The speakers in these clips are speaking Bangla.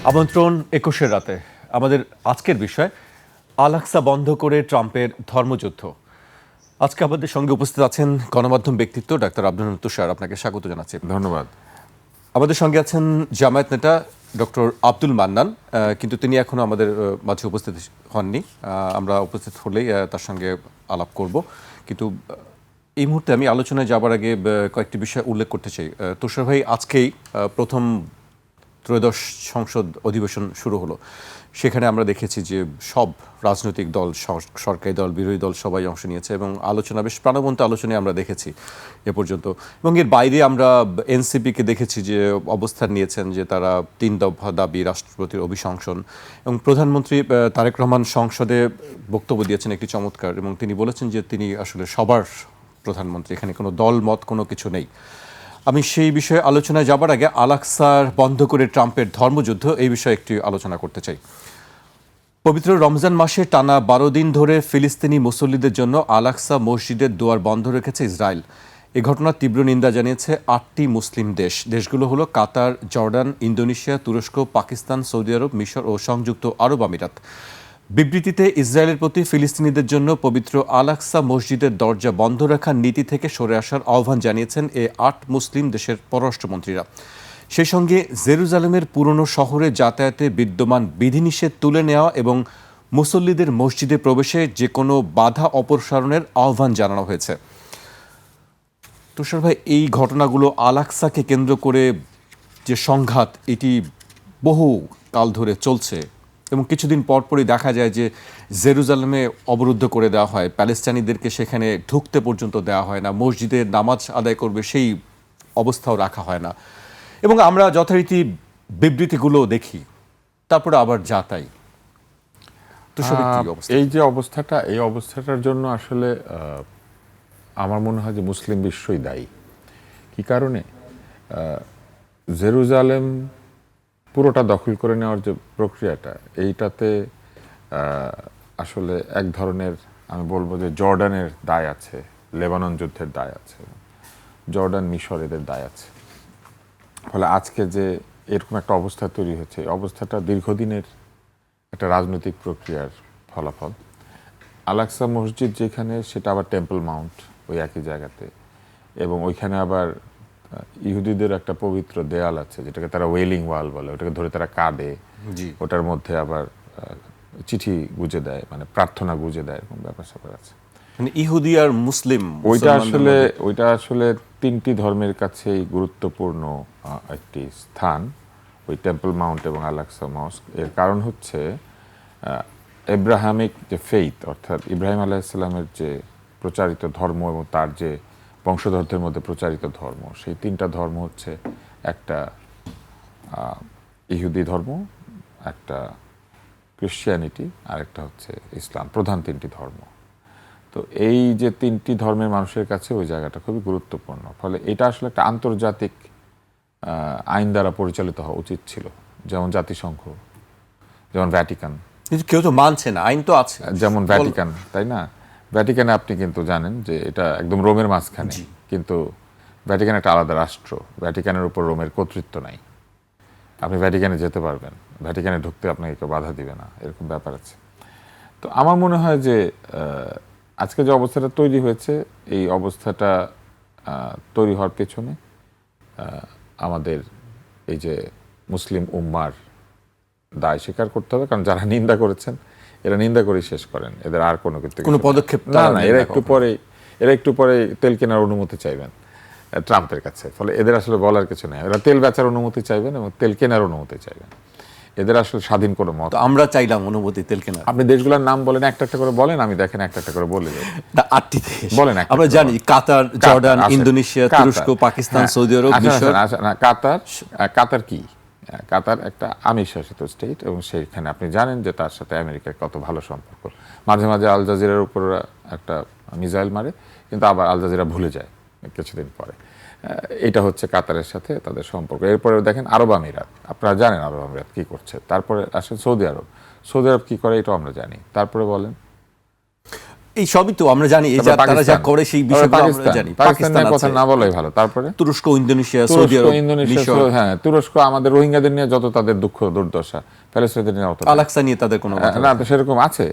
আমন্ত্রণ ২১-এর রাতে। আমাদের আজকের বিষয় আল-আকসা বন্ধ করে ট্রাম্পের ধর্মযুদ্ধ। আজকে আমাদের সঙ্গে উপস্থিত আছেন গণমাধ্যম ব্যক্তিত্ব ডাক্তার আব্দুল হামিদ তুষার, আপনাকে স্বাগত জানাচ্ছি। ধন্যবাদ। আমাদের সঙ্গে আছেন জামায়াত নেতা ডক্টর আব্দুল মান্নান, কিন্তু তিনি এখনো আমাদের মাঝে উপস্থিত হননি। আমরা উপস্থিত হলেই তার সঙ্গে আলাপ করব। কিন্তু এই মুহূর্তে আমি আলোচনায় যাবার আগে কয়েকটি বিষয় উল্লেখ করতে চাই। তুষার ভাই, আজকেই প্রথম ত্রয়োদশ সংসদ অধিবেশন শুরু হলো। সেখানে আমরা দেখেছি যে সব রাজনৈতিক দল, সরকারি দল, বিরোধী দল সবাই অংশ নিয়েছে এবং আলোচনা, বেশ প্রাণবন্ত আলোচনায় আমরা দেখেছি এ পর্যন্ত। এবং এর বাইরে আমরা এনসিপিকে দেখেছি যে অবস্থান নিয়েছেন যে তারা ৩ দফা দাবি, রাষ্ট্রপতির অভিশংসন, এবং প্রধানমন্ত্রী তারেক রহমান সংসদে বক্তব্য দিয়েছেন একটি চমৎকার, এবং তিনি বলেছেন যে তিনি আসলে সবার প্রধানমন্ত্রী, এখানে কোনো দল মত কোনো কিছু নেই। আমি সেই বিষয়ে আলোচনায় যাবার আগে আল-আকসার বন্ধ করে ট্রাম্পের ধর্মযুদ্ধ, এই বিষয়ে একটি আলোচনা করতে চাই। পবিত্র রমজান মাসে টানা ১২ দিন ধরে ফিলিস্তিনি মুসল্লিদের জন্য আল-আকসা মসজিদের দুয়ার বন্ধ রেখেছে ইসরায়েল। এ ঘটনার তীব্র নিন্দা জানিয়েছে ৮টি মুসলিম দেশ। দেশগুলো হলো কাতার, জর্ডান, ইন্দোনেশিয়া, তুরস্ক, পাকিস্তান, সৌদি আরব, মিশর ও সংযুক্ত আরব আমিরাত। বিবৃতিতে ইসরায়েলের প্রতি ফিলিস্তিনিদের জন্য পবিত্র আল-আকসা মসজিদের দরজা বন্ধ রাখার নীতি থেকে সরে আসার আহ্বান জানিয়েছেন এ ৮ মুসলিম দেশের পররাষ্ট্রমন্ত্রীরা। সেই সঙ্গে জেরুজালেমের পুরনো শহরে যাতায়াতে বিদ্যমান বিধিনিষেধ তুলে নেওয়া এবং মুসল্লিদের মসজিদে প্রবেশে যে কোনো বাধা অপসারণের আহ্বান জানানো হয়েছে। তুষার ভাই, এই ঘটনাগুলো, আল-আকসাকে কেন্দ্র করে যে সংঘাত, এটি বহু কাল ধরে চলছে এবং কিছুদিন পরপরই দেখা যায় যে জেরুজালেমে অবরুদ্ধ করে দেওয়া হয়, প্যালেস্টাইনিদেরকে সেখানে ঢুকতে পর্যন্ত দেওয়া হয় না, মসজিদে নামাজ আদায় করবে সেই অবস্থাও রাখা হয় না, এবং আমরা যথারীতি বিবৃতিগুলো দেখি, তারপরে আবার যাতাই। এই যে অবস্থাটা, এই অবস্থাটার জন্য আসলে আমার মনে হয় যে মুসলিম বিশ্বই দায়ী। কি কারণে? জেরুজালেম পুরোটা দখল করে নেওয়ার যে প্রক্রিয়াটা, এইটাতে আসলে এক ধরনের, আমি বলবো যে জর্ডানের দায় আছে, লেবানন যুদ্ধের দায় আছে, জর্ডান, মিশর, এদের দায় আছে। ফলে আজকে যে এরকম একটা অবস্থা তৈরি হচ্ছে, এই অবস্থাটা দীর্ঘদিনের একটা রাজনৈতিক প্রক্রিয়ার ফলাফল। আল-আকসা মসজিদ যেখানে, সেটা আবার টেম্পল মাউন্ট, ওই একই জায়গাতে, এবং ওইখানে আবার ইহুদিদের একটা পবিত্র দেয়াল আছে যেটাকে তারা ওয়েলিং ওয়াল বলে, ওটাকে ধরে তারা কাঁদে, ওটার মধ্যে আবার চিঠি গুজে দেয়, মানে প্রার্থনা গুজে দেয়, এরকম ব্যাপার স্যাপার আছে। মানে ইহুদি আর মুসলিম, ওইটা আসলে 3টি ধর্মের কাছেই গুরুত্বপূর্ণ একটি স্থান, ওই টেম্পল মাউন্ট এবং আল-আকসা মস্ক। এর কারণ হচ্ছে এব্রাহামিক যে ফেইথ, অর্থাৎ ইব্রাহিম আলাইহিসসালামের যে প্রচারিত ধর্ম এবং তার যে বংশধরদের মধ্যে প্রচারিত ধর্ম, সেই 3টা ধর্ম হচ্ছে একটা ইহুদি ধর্ম, একটা ক্রিশ্চিয়ানিটি, আর একটা হচ্ছে ইসলাম, প্রধান 3টি ধর্ম। তো এই যে 3টি ধর্মের মানুষের কাছে ওই জায়গাটা খুবই গুরুত্বপূর্ণ। ফলে এটা আসলে একটা আন্তর্জাতিক আইন দ্বারা পরিচালিত হওয়া উচিত ছিল, যেমন জাতিসংঘ, যেমন ভ্যাটিকান। কিন্তু কেউ তো মানছে না, আইন তো আছে, যেমন ভ্যাটিকান, তাই না? ভ্যাটিকানে আপনি কিন্তু জানেন যে এটা একদম রোমের মাঝখানে, কিন্তু ভ্যাটিকান একটা আলাদা রাষ্ট্র, ভ্যাটিকানের উপর রোমের কর্তৃত্ব নাই। আপনি ভ্যাটিকানে যেতে পারবেন, ভ্যাটিকানে ঢুকতে আপনাকে কেউ বাধা দিবে না, এরকম ব্যাপার আছে। তো আমার মনে হয় যে আজকে যে অবস্থাটা তৈরি হয়েছে, এই অবস্থাটা তৈরি হওয়ার পেছনে আমাদের এই যে মুসলিম উম্মার দায় স্বীকার করতে হবে। কারণ যারা নিন্দা করেছেন, এরা নিন্দা করে শেষ করেন, এদের আর কোনো পদক্ষেপ না। এরা একটু পরে তেল কেনার অনুমতি চাইবেন ট্রাম্পের কাছে। ফলে এদের আসলে বলার কিছু নেই। এরা তেল বেচার অনুমতি চাইবেন এবং তেল কেনার অনুমতি চাইবেন। এদের আসলে স্বাধীন কোনো মত। আমরা চাইলাম অনুমতি তেল কেনার। আপনি দেশগুলোর নাম বলেন, একটা একটা করে বলেন, আমি দেখেন একটা একটা করে বলে যাই। 8টি দেশ বলেন। আমরা জানি, কাতার, জর্ডান, ইন্দোনেশিয়া, তুরস্ক, পাকিস্তান, সৌদি আরব, মিশর। কাতার কি? কাতার একটা আমির শাসিত স্টেট, এবং সেইখানে আপনি জানেন যে তার সাথে আমেরিকার কত ভালো সম্পর্ক। মাঝে মাঝে আল জাজিরার উপর একটা মিসাইল মারে, কিন্তু আবার আল জাজিরা ভুলে যায় কিছুদিন পরে। এটা হচ্ছে কাতারের সাথে তাদের সম্পর্ক। এরপরে দেখেন আরব আমিরাত, আপনারা জানেন আরব আমিরাত কি করছে। তারপরে আসেন সৌদি আরব, সৌদি আরব কি করে এটাও আমরা জানি। তারপরে বলেন, এই সবই তো আমরা জানি, এই তারপরে তারা যা পাকিস্তান, করে সেই তারপরে বিষয়গুলো আমরা পাকিস্তান, জানি। পাকিস্তানের কথা আছে, না বলাই ভালো। তারপরে তুরস্ক, ইন্দোনেশিয়া, সৌদি তুরস্ক, আরব, ইন্দোনেশিয়া, মিশর, হ্যাঁ তুরস্ক আমাদের রোহিঙ্গাদের নিয়ে যত তাদের দুঃখ দুর্দশা, প্যালেস্টাইনদের নিয়ে অত আলাক্সা নিয়ে তাদের কোনো কথা না, তো সেরকম আছে,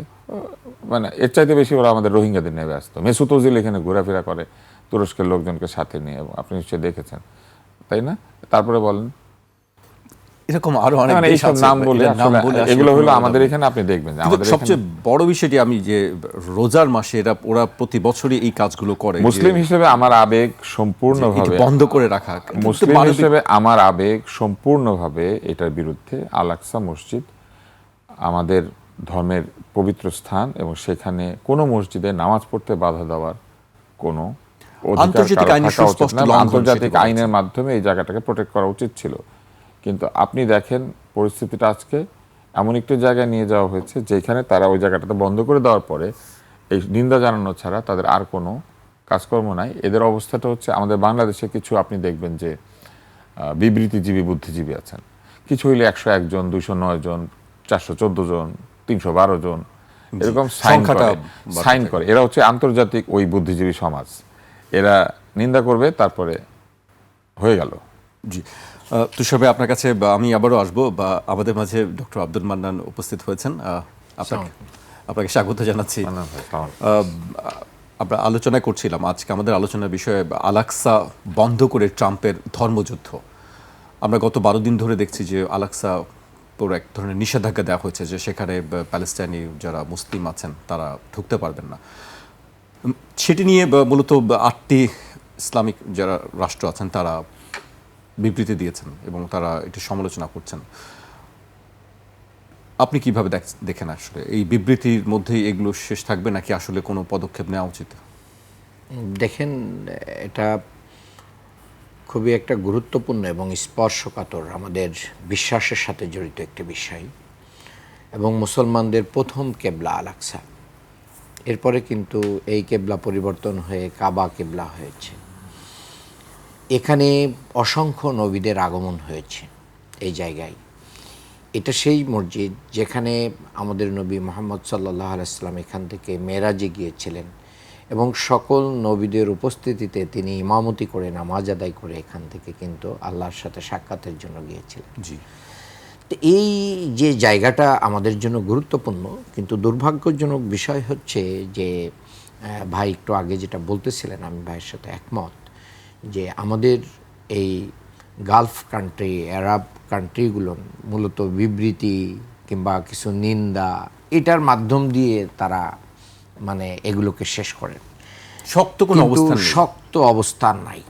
মানে এর চাইতে বেশি ওরা আমাদের রোহিঙ্গাদের নিয়ে ব্যস্ত। মেসুত ওজিল এখানে ঘোরাফেরা করে তুরস্কের লোকজনকে সাথে নিয়ে, এবং আপনি নিশ্চয়ই দেখেছেন, তাই না? তারপরে বলেন, এরকম আরো অনেক মানে দেশ এইসব আছে, নাম বলে এটার নাম আসলে বলে আসলে এগুলো হলো কোনো আমাদের লাভ নেই। এখানে আপনি দেখবেন যে কিন্তু আমাদের সবচেয়ে বড় বিষয়টি আমি যে রোজার মাসে ওরা প্রতি বছরই এই কাজগুলো করে, যে মুসলিম হিসেবে আমার আবেগ এটি সম্পূর্ণভাবে, বন্ধ করে রাখা, কিন্তু মুসলিম মানবিক- হিসেবে আমার আবেগ সম্পূর্ণভাবে এটার বিরুদ্ধে। আল-আকসা মসজিদ আমাদের ধর্মের পবিত্র স্থান, এবং সেখানে কোনো মসজিদে নামাজ পড়তে বাধা দেওয়ার কোনো অধিকার আন্তর্জাতিক কারো আইনের থাকা উচিত সুস্পষ্ট না, এবং লঙ্ঘন আন্তর্জাতিক সেটি বলা আইনের মাধ্যমে এই জায়গাটাকে প্রোটেক্ট করা উচিত ছিল। কিন্তু আপনি দেখেন পরিস্থিতিটা আজকে এমন একটি জায়গায় নিয়ে যাওয়া হয়েছে যেখানে তারা ওই জায়গাটাতে বন্ধ করে দেওয়ার পরে এই নিন্দা জানানো ছাড়া তাদের আর কোনো কাজকর্ম নাই। এদের অবস্থাটা হচ্ছে, আমাদের বাংলাদেশে কিছু আপনি দেখবেন যে বিবৃতিজীবী বুদ্ধিজীবী আছেন, কিছু হইলে 101 জন, 209 জন, 414 জন, 312 জন, এরকম সংখ্যাটা সাইন করে। এরা হচ্ছে আন্তর্জাতিক ওই বুদ্ধিজীবী সমাজ। এরা নিন্দা করবে, তারপরে হয়ে গেল। জি, তুষার ভাই, আপনার কাছে আমি আবারও আসবো। বা আমাদের মাঝে ডক্টর আব্দুল মান্নান উপস্থিত হয়েছেন, আপনাকে স্বাগত জানাচ্ছি। আমরা আলোচনা করছিলাম আজকে, আমাদের আলোচনার বিষয়ে আল-আকসা বন্ধ করে ট্রাম্পের ধর্মযুদ্ধ। আমরা গত 12 দিন ধরে দেখছি যে আল-আকসা পুরো এক ধরনের নিষেধাজ্ঞা দেওয়া হয়েছে, যে সেখানে প্যালেস্টাইনি যারা মুসলিম আছেন তারা ঢুকতে পারবেন না। সেটি নিয়ে মূলত 8টি ইসলামিক যারা রাষ্ট্র আছেন তারা বিবৃতি দিয়েছেন এবং তারা এটি সমালোচনা করছেন। আপনি কিভাবে দেখেন আসলে এই বিবৃতির মধ্যেই এগুলো শেষ থাকবে, নাকি আসলে কোনো পদক্ষেপ নেওয়া উচিত? দেখেন, এটা খুবই একটা গুরুত্বপূর্ণ এবং স্পর্শকাতর, আমাদের বিশ্বাসের সাথে জড়িত একটি বিষয়, এবং মুসলমানদের প্রথম কেবলা আল-আকসা। এরপরে কিন্তু এই কেবলা পরিবর্তন হয়ে কাবা কেবলা হয়েছে। এখানে অসংখ্য নবীদের আগমন হয়েছে এই জায়গায়। এটা সেই মসজিদ যেখানে আমাদের নবী মুহাম্মদ সাল্লাল্লাহু আলাইহি ওয়াসাল্লাম এখান থেকে মেরাজে গিয়েছিলেন, এবং সকল নবীদের উপস্থিতিতে তিনি ইমামতি করে নামাজ আদায় করে এখান থেকে কিন্তু আল্লাহর সাথে সাক্ষাতের জন্য গিয়েছিলেন। জি, তো এই যে জায়গাটা আমাদের জন্য গুরুত্বপূর্ণ, কিন্তু দুর্ভাগ্যজনক বিষয় হচ্ছে যে ভাই একটু আগে যেটা বলতেছিলেন, আমি ভাইয়ের সাথে একমত, যে আমাদের এই গালফ কান্ট্রি, আরব কান্ট্রিগুলো মূলত বিবৃতি কিংবা কিছু নিন্দা, এটার মাধ্যম দিয়ে তারা মানে এগুলোকে শেষ করেন। শক্ত কোনো কিন্তু অবস্থান নেই। শক্ত অবস্থান নাই।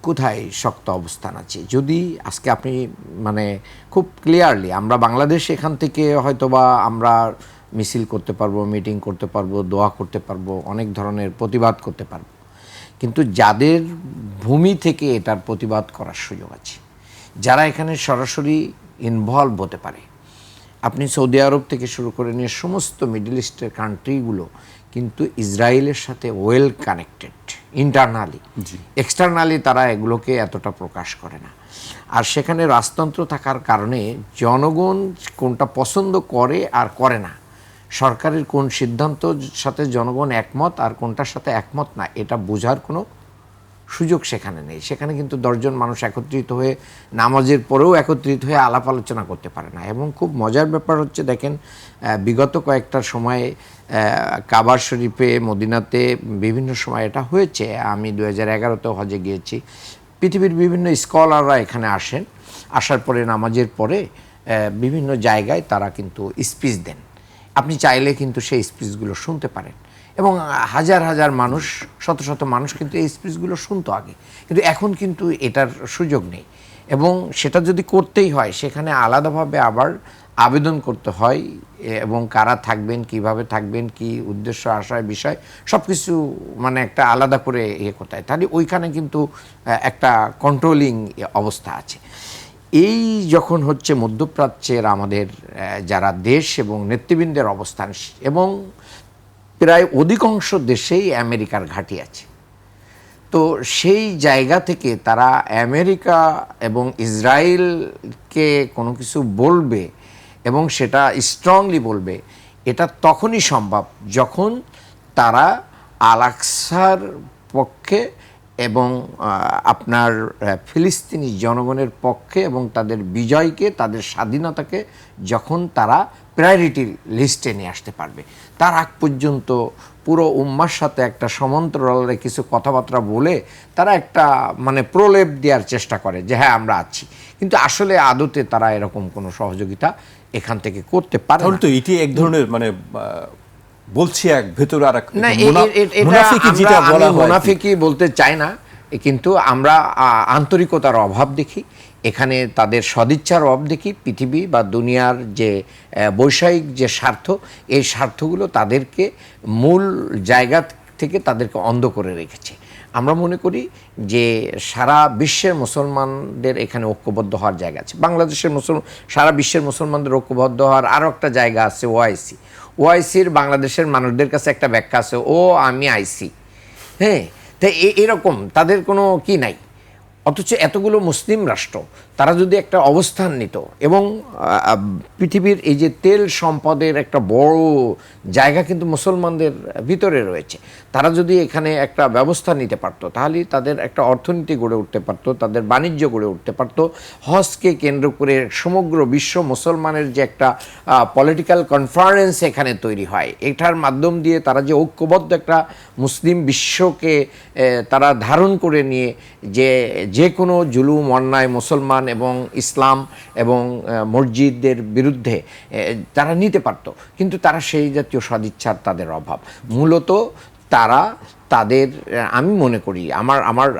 কোথায় শক্ত অবস্থান আছে? যদি আজকে আপনি মানে খুব ক্লিয়ারলি, আমরা বাংলাদেশ এখান থেকে হয়তোবা আমরা মিছিল করতে পারবো, মিটিং করতে পারবো, দোয়া করতে পারবো, অনেক ধরনের প্রতিবাদ করতে পারবো, কিন্তু যাদের ভূমি থেকে এটার প্রতিবাদ করার সুযোগ আছে, যারা এখানে সরাসরি ইনভলভ হতে পারে, আপনি সৌদি আরব থেকে শুরু করে নিয়ে সমস্ত মিডল ইস্টের কান্ট্রিগুলো কিন্তু ইসরায়েলের সাথে ওয়েল কানেক্টেড ইন্টারনালি। এক্সটার্নালি তারা এগুলোকে এতটা প্রকাশ করে না। আর সেখানে রাজতন্ত্র থাকার কারণে জনগণ কোনটা পছন্দ করে আর করে না, সরকারের কোন সিদ্ধান্তর সাথে জনগণ একমত আর কোনটার সাথে একমত না, এটা বোঝার কোনো সুযোগ সেখানে নেই। সেখানে কিন্তু 10 জন মানুষ একত্রিত হয়ে নামাজের পরেও একত্রিত হয়ে আলাপ আলোচনা করতে পারে না। এবং খুব মজার ব্যাপার হচ্ছে, দেখেন বিগত কয়েকটা সময়ে কাবা শরীফে, মদিনাতে বিভিন্ন সময় এটা হয়েছে। আমি 2011-তেও হজে গিয়েছি। পৃথিবীর বিভিন্ন স্কলাররা এখানে আসেন, আসার পরে নামাজের পরে বিভিন্ন জায়গায় তারা কিন্তু স্পিচ দেন। আপনি চাইলে কিন্তু সেই স্পিচগুলো শুনতে পারেন, এবং হাজার হাজার মানুষ, শত শত মানুষ কিন্তু এই স্পিচগুলো শুনতো আগে, কিন্তু এখন কিন্তু এটার সুযোগ নেই। এবং সেটা যদি করতেই হয়, সেখানে আলাদাভাবে আবার আবেদন করতে হয়, এবং কারা থাকবেন, কিভাবে থাকবেন, কি উদ্দেশ্য, আশয়, বিষয় সব কিছু মানে একটা আলাদা করে করতে হয়। তাহলে ওইখানে কিন্তু একটা কন্ট্রোলিং অবস্থা আছে। এই যখন হচ্ছে মধ্যপ্রাচ্যের আমাদের যারা দেশ এবং নেতৃবৃন্দের অবস্থান, এবং প্রায় অধিকাংশ দেশেই আমেরিকার ঘাঁটি আছে, তো সেই জায়গা থেকে তারা আমেরিকা এবং ইসরায়েলকে কোনো কিছু বলবে, এবং সেটা স্ট্রংলি বলবে, এটা তখনই সম্ভব যখন তারা আল আকসার পক্ষে এবং আপনার ফিলিস্তিনি জনগণের পক্ষে এবং তাদের বিজয়কে, তাদের স্বাধীনতাকে যখন তারা প্রায়োরিটি লিস্টে নিয়ে আসতে পারবে, তার আগ পর্যন্ত পুরো উম্মার সাথে একটা সমান্তরালে কিছু কথাবার্তা বলে তারা একটা মানে প্রলেপ দেওয়ার চেষ্টা করে যে হ্যাঁ আমরা আছি, কিন্তু আসলে আদতে তারা এরকম কোনো সহযোগিতা এখান থেকে করতে পারে তাহলে না। তো এটি এক ধরনের মানে বলছি এক ভেতরে আর এক না, মুনাফিকি যেটা বলা হয় মুনাফিকি বলতে চাই না, কিন্তু আমরা আন্তরিকতার অভাব দেখি এখানে, তাদের সদিচ্ছার অভাব দেখি। পৃথিবী বা দুনিয়ার যে বৈষয়িক যে স্বার্থ, এই স্বার্থগুলো তাদেরকে মূল জায়গা থেকে তাদেরকে অন্ধ করে রেখেছে। আমরা মনে করি যে সারা বিশ্বের মুসলমানদের এখানে ঐক্যবদ্ধ হওয়ার জায়গা আছে। বাংলাদেশের সারা বিশ্বের মুসলমানদের ঐক্যবদ্ধ হওয়ার আরও একটা জায়গা আছে ওআইসি। ওআইসির বাংলাদেশের মানুষদের কাছে একটা ব্যাখ্যা আছে, ও আমি আইসি, হ্যাঁ। তাই এরকম তাদের কোনো কি নাই, অথচ এতগুলো মুসলিম রাষ্ট্র তারা যদি একটা অবস্থান নিত এবং পৃথিবীর এই যে তেল সম্পদের একটা বড় জায়গা কিন্তু মুসলমানদের ভিতরে রয়েছে, তারা যদি এখানে একটা ব্যবস্থা নিতে পারতো তাহলে তাদের একটা অর্থনীতি গড়ে উঠতে পারতো, তাদের বাণিজ্য গড়ে উঠতে পারতো। হজকে কেন্দ্র করে সমগ্র বিশ্ব মুসলমানের যে একটা পলিটিক্যাল কনফারেন্স এখানে তৈরি হয়, এটার মাধ্যম দিয়ে তারা যে ঐক্যবদ্ধ একটা মুসলিম বিশ্বকে তারা ধারণ করে নিয়ে যে কোনো জুলুম অন্যায় মুসলমান এবং ইসলাম এবং মসজিদদের বিরুদ্ধে তারা নিতে পারত, কিন্তু তারা সেই জাতীয় সদিচ্ছার তাদের অভাব। মূলত তারা তাদের, আমি মনে করি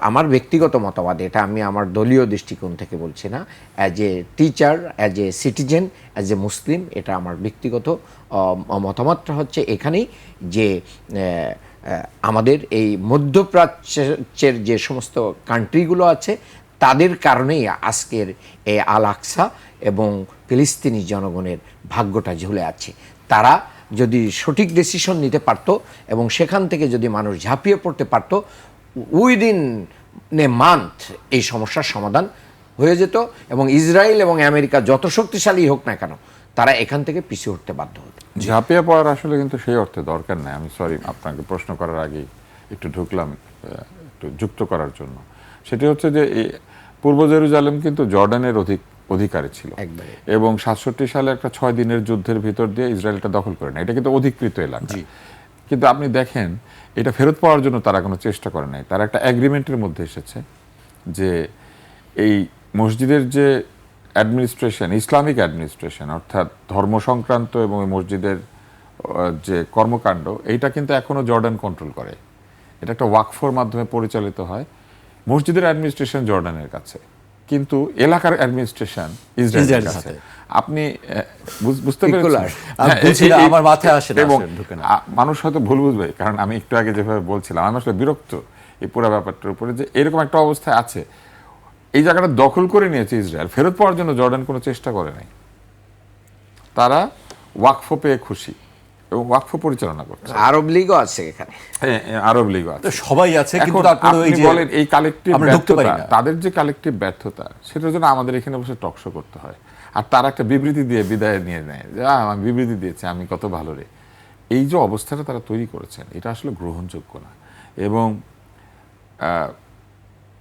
আমার ব্যক্তিগত মতবাদ, এটা আমি আমার দলীয় দৃষ্টিকোণ থেকে বলছি না, as a teacher, as a citizen, as a Muslim, এটা আমার ব্যক্তিগত মতামতটা হচ্ছে এখানেই যে আমাদের এই মধ্যপ্রাচ্যের যে সমস্ত কান্ট্রিগুলো আছে তাদের কারণেই আজকের এই আল আকসা এবং ফিলিস্তিনি জনগণের ভাগ্যটা ঝুলে আছে। তারা যদি সঠিক ডিসিশন নিতে পারতো এবং সেখান থেকে যদি মানুষ ঝাঁপিয়ে পড়তে পারতো, উইদিন এ মান্থ এই সমস্যার সমাধান হয়ে যেত এবং ইসরায়েল এবং আমেরিকা যত শক্তিশালী হোক না কেন তারা এখান থেকে পিছিয়ে উঠতে বাধ্য হতো। ঝাঁপিয়ে পড়ার আসলে কিন্তু সেই অর্থে দরকার নেই। আমি সরি, আপনাকে প্রশ্ন করার আগেই একটু ঢুকলাম একটু যুক্ত করার জন্য। সেটি হচ্ছে যে পূর্ব জেরুজালেম কিন্তু জর্ডানের অধিকারে ছিল এবং 67 সালে একটা 6 দিনের যুদ্ধের ভিতর দিয়ে ইসরায়েলটা দখল করে নেয়। এটা কিন্তু অধিকৃত এলাকা, কিন্তু আপনি দেখেন এটা ফেরত পাওয়ার জন্য তারা কোনো চেষ্টা করে নাই। তারা একটা অ্যাগ্রিমেন্টের মধ্যে এসেছে যে এই মসজিদের যে অ্যাডমিনিস্ট্রেশন, ইসলামিক অ্যাডমিনিস্ট্রেশন অর্থাৎ ধর্ম সংক্রান্ত এবং মসজিদের যে কর্মকাণ্ড, এইটা কিন্তু এখনো জর্ডান কন্ট্রোল করে। এটা একটা ওয়াকফের মাধ্যমে পরিচালিত হয়। মসজিদের অ্যাডমিনিস্ট্রেশন জর্ডানের কাছে, কিন্তু এলাকার অ্যাডমিনিস্ট্রেশন ইসরায়েলের কাছে। আপনি বুঝতে পেরেছেন? আমার মাথায় আসে না, এবং মানুষ হয়তো ভুল বুঝবে, কারণ আমি একটু আগে যেভাবে বলছিলাম আমি আসলে বিরক্ত এই পুরো ব্যাপারটার উপরে, যে এরকম একটা অবস্থায় আছে। এই জায়গাটা দখল করে নিয়েছে ইসরায়েল, ফেরত পাওয়ার জন্য জর্ডান কোনো চেষ্টা করে নাই। তারা ওয়াকফ পেয়ে খুশি এবং ওয়াকফ পরিচালনা করছে। আরব লীগও আছে এখানে, আরব লীগও আছে, সবাই আছে, কিন্তু তারপরে এই যে বলেন এই কালেকটিভ ব্যর্থতা, না। তাদের যে কালেকটিভ ব্যর্থতা, সেটার জন্য আমাদের এখানে বসে টকশো করতে হয়, আর তারা একটা বিবৃতি দিয়ে বিদায় নিয়ে নেয় যে আমি বিবৃতি দিয়েছি, আমি কত ভালো রে। এই যে অবস্থাটা তারা তৈরি করেছেন, এটা আসলে গ্রহণযোগ্য না। এবং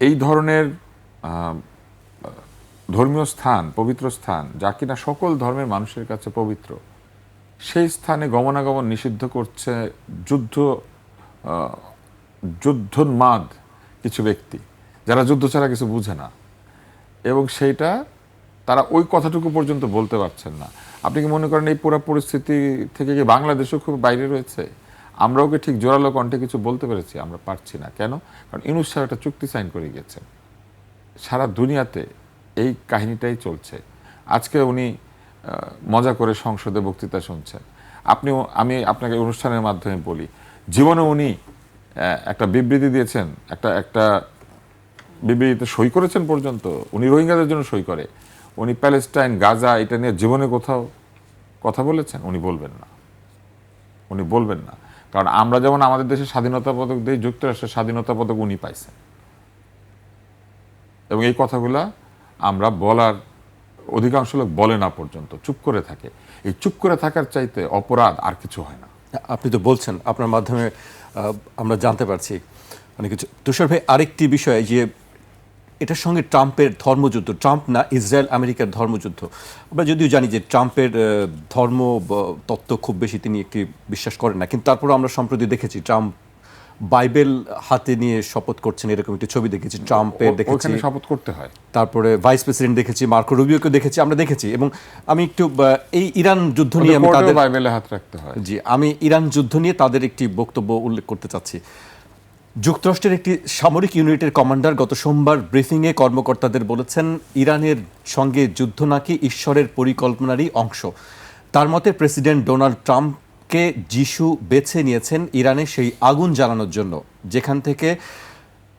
এই ধরনের ধর্মীয় স্থান, পবিত্র স্থান, যা কিনা সকল ধর্মের মানুষের কাছে পবিত্র, সেই স্থানে গমনাগমন নিষিদ্ধ করছে যুদ্ধোন্মাদ কিছু ব্যক্তি, যারা যুদ্ধ ছাড়া কিছু বুঝে না, এবং সেইটা তারা ওই কথাটুকু পর্যন্ত বলতে পারছেন না। আপনি কি মনে করেন এই পুরো পরিস্থিতি থেকে কি বাংলাদেশও খুব বাইরে রয়েছে? আমরাও কি ঠিক জোরালো কণ্ঠে কিছু বলতে পেরেছি? আমরা পারছি না। কেন? কারণ ইউনূস সাহেব একটা চুক্তি সাইন করে গিয়েছেন। সারা দুনিয়াতে এই কাহিনীটাই চলছে। আজকে উনি মজা করে সংসদে বক্তৃতা শুনছেন। আমি আপনাকে অনুষ্ঠানের মাধ্যমে বলি, জীবনে উনি একটা বিবৃতি দিয়েছেন, একটা বিবৃতিতে সই করেছেন পর্যন্ত। উনি রোহিঙ্গাদের জন্য সই করে, উনি প্যালেস্টাইন, গাজা এটা নিয়ে জীবনে কোথাও কথা বলেছেন? উনি বলবেন না। কারণ আমরা যেমন আমাদের দেশে স্বাধীনতা পদক দিই, যুক্তরাষ্ট্রের স্বাধীনতা পদক উনি পাইছেন, এবং এই কথাগুলা আমরা বলার অধিকাংশ লোক বলে না, পর্যন্ত চুপ করে থাকে। এই চুপ করে থাকার চাইতে অপরাধ আর কিছু হয় না। আপনি তো বলছেন, আপনার মাধ্যমে আমরা জানতে পারছি অনেক কিছু। তুষার ভাই, আরেকটি বিষয় যে এটার সঙ্গে ট্রাম্পের ধর্মযুদ্ধ, ট্রাম্প না ইসরায়েল আমেরিকার ধর্মযুদ্ধ। আমরা যদিও জানি যে ট্রাম্পের ধর্ম তত্ত্ব খুব বেশি তিনি একটি বিশ্বাস করেন না, কিন্তু তারপরে আমরা সম্প্রতি দেখেছি ট্রাম্প বাইবেল হাতে নিয়ে শপথ করছেন, এরকম একটি ছবি দেখেছি ট্রাম্পের, দেখেছি ওখানে শপথ করতে হয়। তারপরে ভাইস প্রেসিডেন্ট দেখেছি, মার্কো রুবিওকে দেখেছি, আমরা দেখেছি। এবং আমি একটু এই ইরান যুদ্ধ নিয়ে আমি তাদের বাইবেলে হাত রাখতে হয়। জি, আমি ইরান যুদ্ধ নিয়ে তাদের একটি বক্তব্য উল্লেখ করতে চাচ্ছি। যুক্তরাষ্ট্রের একটি সামরিক ইউনিটের কমান্ডার গত সোমবার ব্রিফিংয়ে কর্মকর্তাদের বলেছেন ইরানের সঙ্গে যুদ্ধ নাকি ঈশ্বরের পরিকল্পনারই অংশ। তার মতে প্রেসিডেন্ট ডোনাল্ড ট্রাম্পকে যিশু বেছে নিয়েছেন ইরানে সেই আগুন জ্বালানোর জন্য যেখান থেকে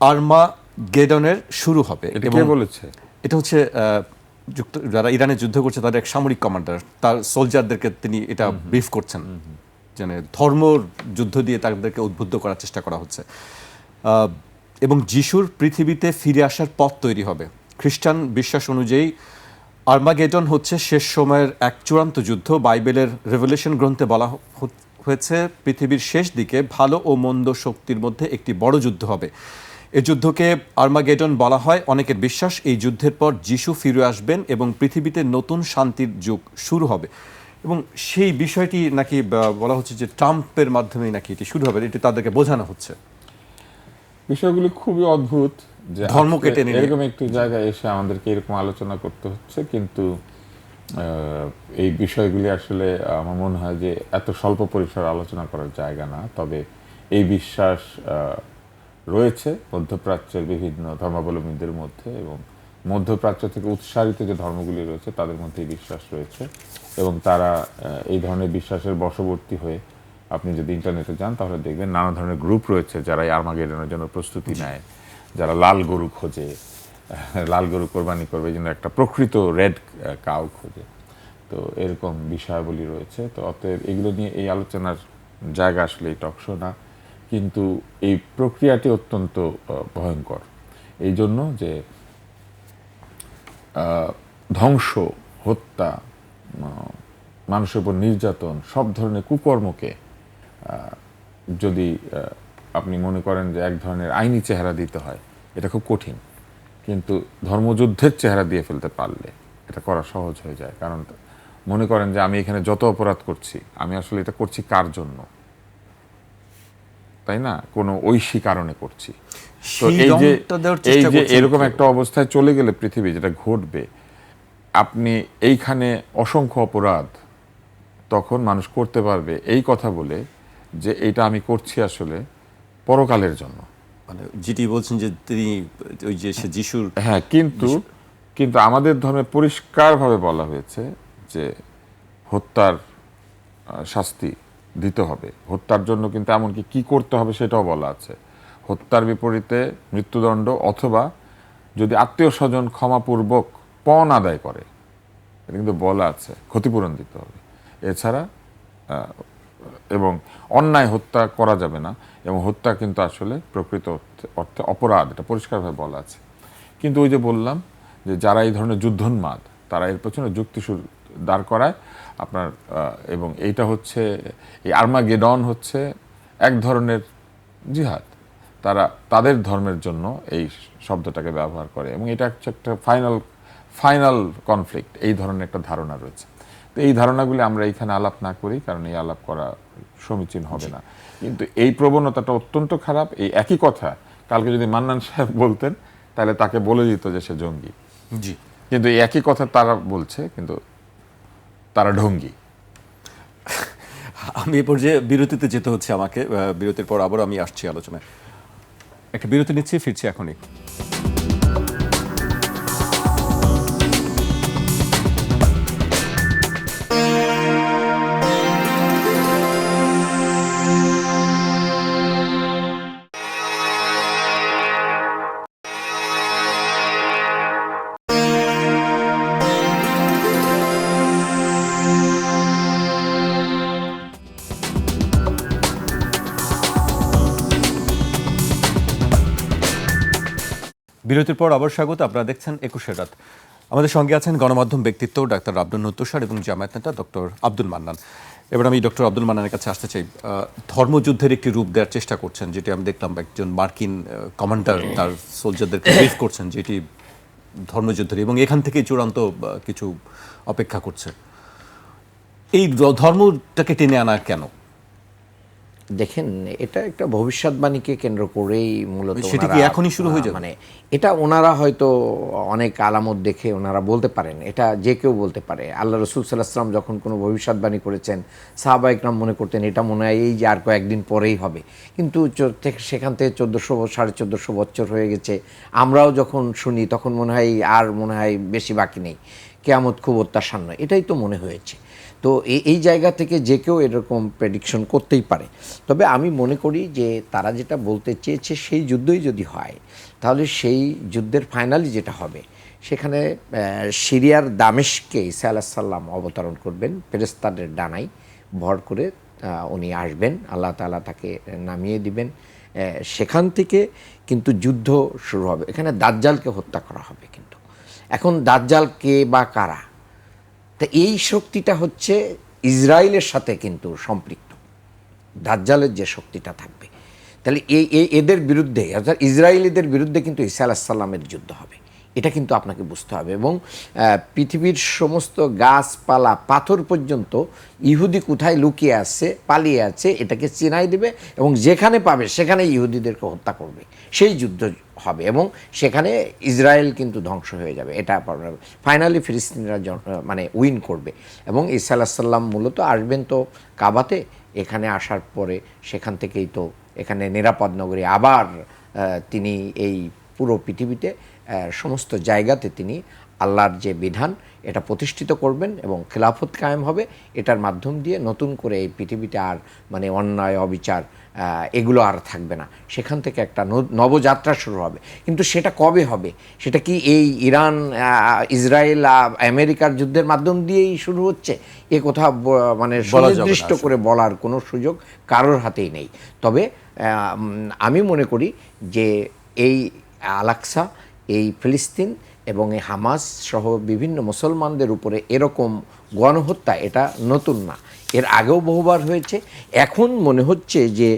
আর্মাগেডনের শুরু হবে। এটা কে বলেছে? এটা হচ্ছে যারা ইরানে যুদ্ধ করছে তাদের এক সামরিক কমান্ডার, তার সোলজারদেরকে তিনি এটা ব্রিফ করছেন, মানে ধর্ম যুদ্ধ দিয়ে তাদেরকে উদ্বুদ্ধ করার চেষ্টা করা হচ্ছে। এবং যিশুর পৃথিবীতে ফিরে আসার পথ তৈরি হবে। খ্রিস্টান বিশ্বাস অনুযায়ী আর্মাগেডন হচ্ছে শেষ সময়ের এক চূড়ান্ত যুদ্ধ। বাইবেলের রেভেলেশন গ্রন্থে বলা হয়েছে পৃথিবীর শেষ দিকে ভালো ও মন্দ শক্তির মধ্যে একটি বড় যুদ্ধ হবে। এই যুদ্ধকে আর্মাগেডন বলা হয়। অনেকের বিশ্বাস এই যুদ্ধের পর যিশু ফিরে আসবেন এবং পৃথিবীতে নতুন শান্তির যুগ শুরু হবে। এবং সেই বিষয়টি নাকি বলা হচ্ছে যে ট্রাম্পের মাধ্যমেই নাকি এটি শুরু হবে, এটি তাদেরকে বোঝানো হচ্ছে। বিষয়গুলি খুবই অদ্ভুত যে ধর্মকে টেনে নিয়ে এরকম একটি জায়গায় এসে আমাদেরকে এরকম আলোচনা করতে হচ্ছে, কিন্তু এই বিষয়গুলি আসলে আমার মনে হয় যে এত স্বল্প পরিসরে আলোচনা করার জায়গা না। তবে এই বিশ্বাস রয়েছে মধ্যপ্রাচ্যের বিভিন্ন ধর্মাবলম্বীদের মধ্যে, এবং মধ্যপ্রাচ্য থেকে উৎসারিত যে ধর্মগুলি রয়েছে তাদের মধ্যে এই বিশ্বাস রয়েছে, এবং তারা এই ধরনের বিশ্বাসের বশবর্তী হয়ে আপনি যদি ইন্টারনেটে যান তাহলে দেখবেন নানা ধরনের গ্রুপ রয়েছে যারা এই আর্মাগেডনের জন্য প্রস্তুতি নেয়, যারা লাল গরু খোঁজে, লাল গরু কোরবানি করবে, এই জন্য একটা প্রকৃত রেড কাউ খোঁজে। তো এরকম বিষয়াবলী রয়েছে। তো অতএব এগুলো নিয়ে এই আলোচনার জায়গা আসলে এই টকশো না, কিন্তু এই প্রক্রিয়াটি অত্যন্ত ভয়ঙ্কর এই জন্য যে ধ্বংস, হত্যা, মানুষের উপর নির্যাতন, সব ধরনের কুকর্মকে যদি আপনি মনে করেন যে এক ধরনের আইনি চেহারা দিতে হয়, এটা খুব কঠিন। কিন্তু ধর্মযুদ্ধের চেহারা দিয়ে ফেলতে পারলে এটা করা সহজ হয়ে যায়। কারণ মনে করেন যে আমি এখানে যত অপরাধ করছি, আমি আসলে এটা করছি কার জন্য, তাই না? কোনো ঐশী কারণে করছি। তো এই যে এরকম একটা অবস্থায় চলে গেলে পৃথিবী যেটা ঘটবে, আপনি এইখানে অসংখ্য অপরাধ তখন মানুষ করতে পারবে এই কথা বলে যে এটা আমি করছি আসলে পরকালের জন্য। মানে যেটি বলছেন যে তিনি ওই যে সে যিশুর, হ্যাঁ, কিন্তু আমাদের ধর্মে পরিষ্কারভাবে বলা হয়েছে যে হত্যার শাস্তি দিতে হবে। হত্যার জন্য কিন্তু এমনকি কি করতে হবে সেটাও বলা আছে। হত্যার বিপরীতে মৃত্যুদণ্ড, অথবা যদি আত্মীয় স্বজন ক্ষমাপূর্বক পণ আদায় করে, এটা কিন্তু বলা আছে, ক্ষতিপূরণ দিতে হবে। এছাড়া এবং অন্যায় হত্যা করা যাবে না, এবং হত্যা কিন্তু আসলে প্রকৃত অর্থে অপরাধ, এটা পরিষ্কারভাবে বলা আছে। কিন্তু ওই যে বললাম যে যারা এই ধরনের যুদ্ধোন্মাদ, তারা এর পেছনে যুক্তিসুর দাঁড় করায় আপনার, এবং এইটা হচ্ছে এই আর্মাগেডন হচ্ছে এক ধরনের জিহাদ। তারা তাদের ধর্মের জন্য এই শব্দটাকে ব্যবহার করে, এবং এটা হচ্ছে একটা ফাইনাল কনফ্লিক্ট, এই ধরনের একটা ধারণা রয়েছে। তো এই ধারণাগুলি আমরা এইখানে আলাপ না করি, কারণ এই আলাপ করা সমীচীন হবে না। কিন্তু এই প্রবণতাটা অত্যন্ত খারাপ। এই একই কথা কালকে যদি মান্নান সাহেব বলতেন তাহলে তাকে বলে দিত যে সে জঙ্গি। জি, কিন্তু এই একই কথা তারা বলছে, কিন্তু তারা ঢঙ্গি। আমি এ পর্যায়ে বিরতিতে যেতে হচ্ছে আমাকে। বিরতির পর আবার আমি আসছি আলোচনায়। একটা বিরতি নিচ্ছি, ফিরছি এখনই। বিরতির পর আবার স্বাগত। আপনারা দেখছেন ২১ রাত। আমাদের সঙ্গে আছেন গণমাধ্যম ব্যক্তিত্ব ডাক্তার আব্দুল তুষার এবং জামায়াত নেতা ডক্টর আব্দুল মান্নান। এবার আমি ডক্টর আব্দুল মান্নানের কাছে আসতে চাই। ধর্মযুদ্ধের একটি রূপ দেওয়ার চেষ্টা করছেন, যেটি আমি দেখলাম একজন মার্কিন কমান্ডার তার সোলজারদেরকে ব্রিফ করছেন, যেটি ধর্মযুদ্ধের, এবং এখান থেকেই চূড়ান্ত কিছু অপেক্ষা করছে। এই ধর্মটাকে টেনে আনা কেন? দেখেন, এটা একটা ভবিষ্যৎবাণীকে কেন্দ্র করেই মূলত সেটা কি এখনই শুরু হয়ে যাবে? মানে এটা ওনারা হয়তো অনেক আলামত দেখে ওনারা বলতে পারেন, এটা যে কেউ বলতে পারে। আল্লাহ রসুল সাল্লাল্লাহু আলাইহি ওয়াসাল্লাম যখন কোনো ভবিষ্যৎবাণী করেছেন, সাহাবা ইকরাম মনে করতেন এটা মনে হয় এই যে আর কয়েকদিন পরেই হবে, কিন্তু সেখান থেকে 1400 বছর হয়ে গেছে। আমরাও যখন শুনি তখন মনে হয় আর মনে হয় বেশি বাকি নেই, কিয়ামত খুব অত্যাসন্ন, এটাই তো মনে হয়েছে। তো এই জায়গা থেকে যে কেউ এরকম প্রেডিকশন করতেই পারে। তবে আমি মনে করি যে তারা যেটা বলতে চেয়েছে সেই যুদ্ধই যদি হয়, তাহলে সেই যুদ্ধের ফাইনালি যেটা হবে, সেখানে সিরিয়ার দামেশকে ঈসা আলাইহিস সালাম অবতরণ করবেন, ফেরেশতাদের ডানায় ভর করে উনি আসবেন, আল্লাহ তাআলা তাকে নামিয়ে দিবেন। সেখান থেকে কিন্তু যুদ্ধ শুরু হবে। এখানে দাজ্জালকে হত্যা করা হবে। কিন্তু এখন দাজ্জাল কে বা কারা, তা এই শক্তিটা হচ্ছে ইসরায়েলের সাথে কিন্তু সম্পৃক্ত, দাজ্জালের যে শক্তিটা থাকবে। তাহলে এদের বিরুদ্ধে, অর্থাৎ ইসরায়েলিদের বিরুদ্ধে কিন্তু ঈসা আলাইহিস সালামের যুদ্ধ হবে, এটা কিন্তু আপনাকে বুঝতে হবে। এবং পৃথিবীর সমস্ত গাছপালা পাথর পর্যন্ত ইহুদি কোথায় লুকিয়ে আছে, পালিয়ে আছে, এটাকে চিনাই দেবে, এবং যেখানে পাবে সেখানে ইহুদিদেরকে হত্যা করবে। সেই যুদ্ধ হবে এবং সেখানে ইসরায়েল কিন্তু ধ্বংস হয়ে যাবে। এটা ফাইনালি ফিলিস্তিনিরা মানে উইন করবে। এবং ঈসা আলাইহিস সালাম মূলত আসবেন তো কাবাতে, এখানে আসার পরে সেখান থেকেই তো এখানে নিরাপদ নগরী আবার তিনি এই পুরো পৃথিবীতে সমস্ত জায়গাতে তিনি আল্লাহর যে বিধান এটা প্রতিষ্ঠিত করবেন এবং খেলাফত কায়েম হবে। এটার মাধ্যম দিয়ে নতুন করে এই পৃথিবীতে আর মানে অন্যায় অবিচার এগুলো আর থাকবে না। সেখান থেকে একটা নবযাত্রা শুরু হবে। কিন্তু সেটা কবে হবে? সেটা কি এই ইরান ইসরায়েল আমেরিকার যুদ্ধের মাধ্যম দিয়েই শুরু হচ্ছে? এ কথা মানে সুনির্দিষ্ট করে বলার কোনো সুযোগ কারোর হাতেই নেই। তবে আমি মনে করি যে এই আল-আকসা, এই ফিলিস্তিন এবং এই হামাস সহ বিভিন্ন মুসলমানদের উপরে এরকম গণহত্যা এটা নতুন না, এর আগেও বহুবার হয়েছে। এখন মনে হচ্ছে যে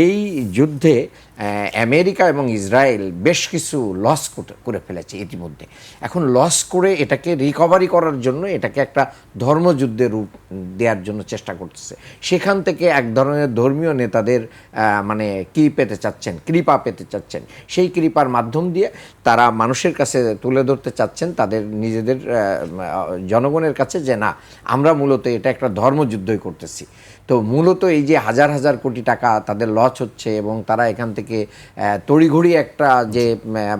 এই যুদ্ধে আমেরিকা এবং ইসরায়েল বেশ কিছু লস করে ফেলেছে ইতিমধ্যে। এখন লস করে এটাকে রিকভারি করার জন্য এটাকে একটা ধর্মযুদ্ধের রূপ দেওয়ার জন্য চেষ্টা করতেছে। সেখান থেকে এক ধরনের ধর্মীয় নেতাদের মানে কি পেতে চাচ্ছেন, কৃপা পেতে চাচ্ছেন। সেই কৃপার মাধ্যম দিয়ে তারা মানুষের কাছে তুলে ধরতে চাচ্ছেন, তাদের নিজেদের জনগণের কাছে, যে না, আমরা মূলত এটা একটা ধর্মযুদ্ধই করতেছি। তো মূলত এই যে হাজার হাজার কোটি টাকা তাদের লস হচ্ছে এবং তারা এখান থেকে তড়িঘড়ি একটা যে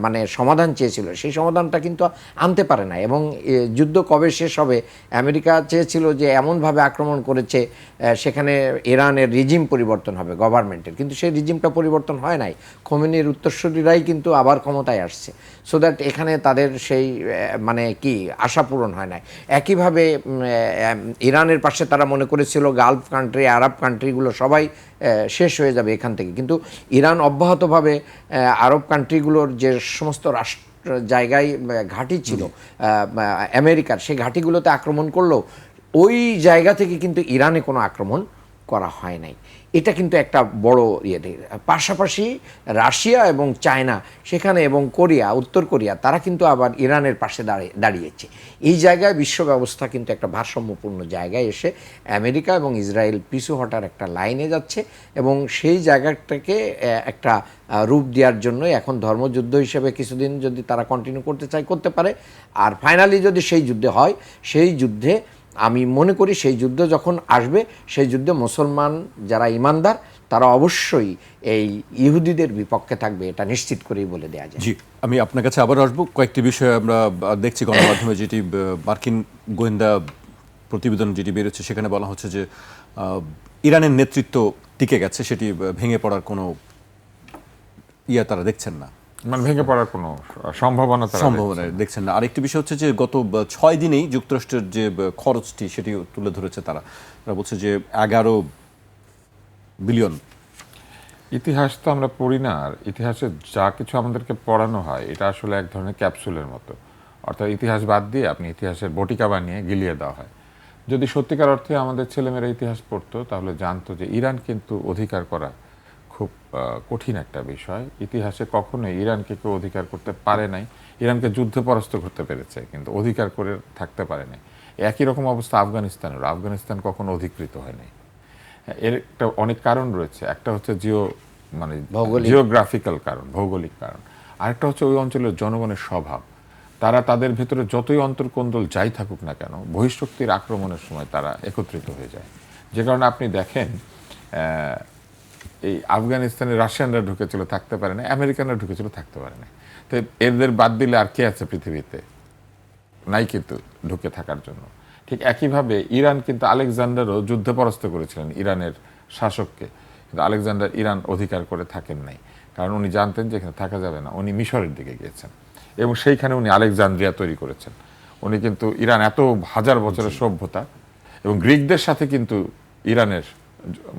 মানে সমাধান চেয়েছিল, সেই সমাধানটা কিন্তু আনতে পারে না। এবং যুদ্ধ কবে শেষ হবে? আমেরিকা চেয়েছিল যে এমনভাবে আক্রমণ করেছে সেখানে ইরানের রিজিম পরিবর্তন হবে, গভর্নমেন্টের, কিন্তু সেই রিজিমটা পরিবর্তন হয় নাই। খোমেনির উত্তরসূরিরাই কিন্তু আবার ক্ষমতায় আসছে, সো দ্যাট এখানে তাদের সেই মানে কি আশা পূরণ হয় নাই। একইভাবে ইরানের পাশে তারা মনে করেছিল গালফ কান্ট্রি, আরব কান্ট্রিগুলো সবাই শেষ হয়ে যাবে এখান থেকে, কিন্তু ইরান অব্যাহতভাবে আরব কান্ট্রিগুলোর যে সমস্ত জায়গায় ঘাঁটি ছিল আমেরিকার, সেই ঘাঁটিগুলোতে আক্রমণ করলেও ওই জায়গা থেকে কিন্তু ইরানে কোনো আক্রমণ করা হয় নাই। এটা কিন্তু একটা বড় পাশাপাশি রাশিয়া এবং চায়না সেখানে, এবং কোরিয়া, উত্তর কোরিয়া, তারা কিন্তু আবার ইরানের পাশে দাঁড়িয়েছে। এই জায়গায় বিশ্ব ব্যবস্থা কিন্তু একটা ভারসাম্যপূর্ণ জায়গায় এসে আমেরিকা এবং ইসরায়েল পিছু হটার একটা লাইনে যাচ্ছে, এবং সেই জায়গাটাকে একটা রূপ দেওয়ার জন্য এখন ধর্মযুদ্ধ হিসেবে কিছুদিন যদি তারা কন্টিনিউ করতে চায় করতে পারে। আর ফাইনালি যদি সেই যুদ্ধে হয়, সেই যুদ্ধে আমি মনে করি সেই যুদ্ধ যখন আসবে, সেই যুদ্ধে মুসলমান যারা ইমানদার তারা অবশ্যই এই ইহুদিদের বিপক্ষে থাকবে, এটা নিশ্চিত করেই বলে দেওয়া যায়। জি, আমি আপনার কাছে আবার আসবো। কয়েকটি বিষয় আমরা দেখছি গণমাধ্যমে, যেটি মার্কিন গোয়েন্দা প্রতিবেদন যেটি বেরোচ্ছে, সেখানে বলা হচ্ছে যে ইরানের নেতৃত্ব টিকে গেছে, সেটি ভেঙে পড়ার কোনো তারা দেখছেন না, মানে ভেঙে পড়ার কোনো সম্ভাবনা দেখছেন না। আরেকটি বিষয় হচ্ছে যে গত 6 দিনেই যুক্তরাষ্ট্রের যে খরচটি সেটি তুলে ধরেছে তারা বলছে যে 11 বিলিয়ন। ইতিহাস তো আমরা পড়ি না, আর ইতিহাসে যা কিছু আমাদেরকে পড়ানো হয় এটা আসলে এক ধরনের ক্যাপসুলের মতো, অর্থাৎ ইতিহাস বাদ দিয়ে আপনি ইতিহাসের বটিকা বানিয়ে গিলিয়ে দেওয়া হয়। যদি সত্যিকার অর্থে আমাদের ছেলেমেয়েরা ইতিহাস পড়তো তাহলে জানতো যে ইরান কিন্তু অধিকার করা খুব কঠিন একটা বিষয়। ইতিহাসে কখনোই ইরানকে কেউ অধিকার করতে পারে নাই। ইরানকে যুদ্ধে পরাস্ত করতে পেরেছে, কিন্তু অধিকার করে থাকতে পারে নাই। একই রকম অবস্থা আফগানিস্তানের। আফগানিস্তান কখনো অধিকৃত হয় নাই। এর একটা অনেক কারণ রয়েছে। একটা হচ্ছে মানে জিওগ্রাফিক্যাল কারণ, ভৌগোলিক কারণ। আরেকটা হচ্ছে ওই অঞ্চলের জনগণের স্বভাব। তারা তাদের ভেতরে যতই অন্তর্কোন্দল যাই থাকুক না কেন, বহিঃশক্তির আক্রমণের সময় তারা একত্রিত হয়ে যায়। যে কারণে আপনি দেখেন এই আফগানিস্তানে রাশিয়ানরা ঢুকেছিল, থাকতে পারে না, আমেরিকানরা ঢুকেছিল, থাকতে পারে না। তো এদের বাদ দিলে আর কে আছে পৃথিবীতে? নাই কিন্তু ঢুকে থাকার জন্য। ঠিক একইভাবে ইরান কিন্তু আলেকজান্ডারও যুদ্ধে পরাস্ত করেছিলেন ইরানের শাসককে, কিন্তু আলেকজান্ডার ইরান অধিকার করে থাকেন নাই, কারণ উনি জানতেন যে এখানে থাকা যাবে না। উনি মিশরের দিকে গিয়েছেন এবং সেইখানে উনি আলেকজান্দ্রিয়া তৈরি করেছেন। উনি কিন্তু ইরান এত হাজার বছরের সভ্যতা, এবং গ্রিকদের সাথে কিন্তু ইরানের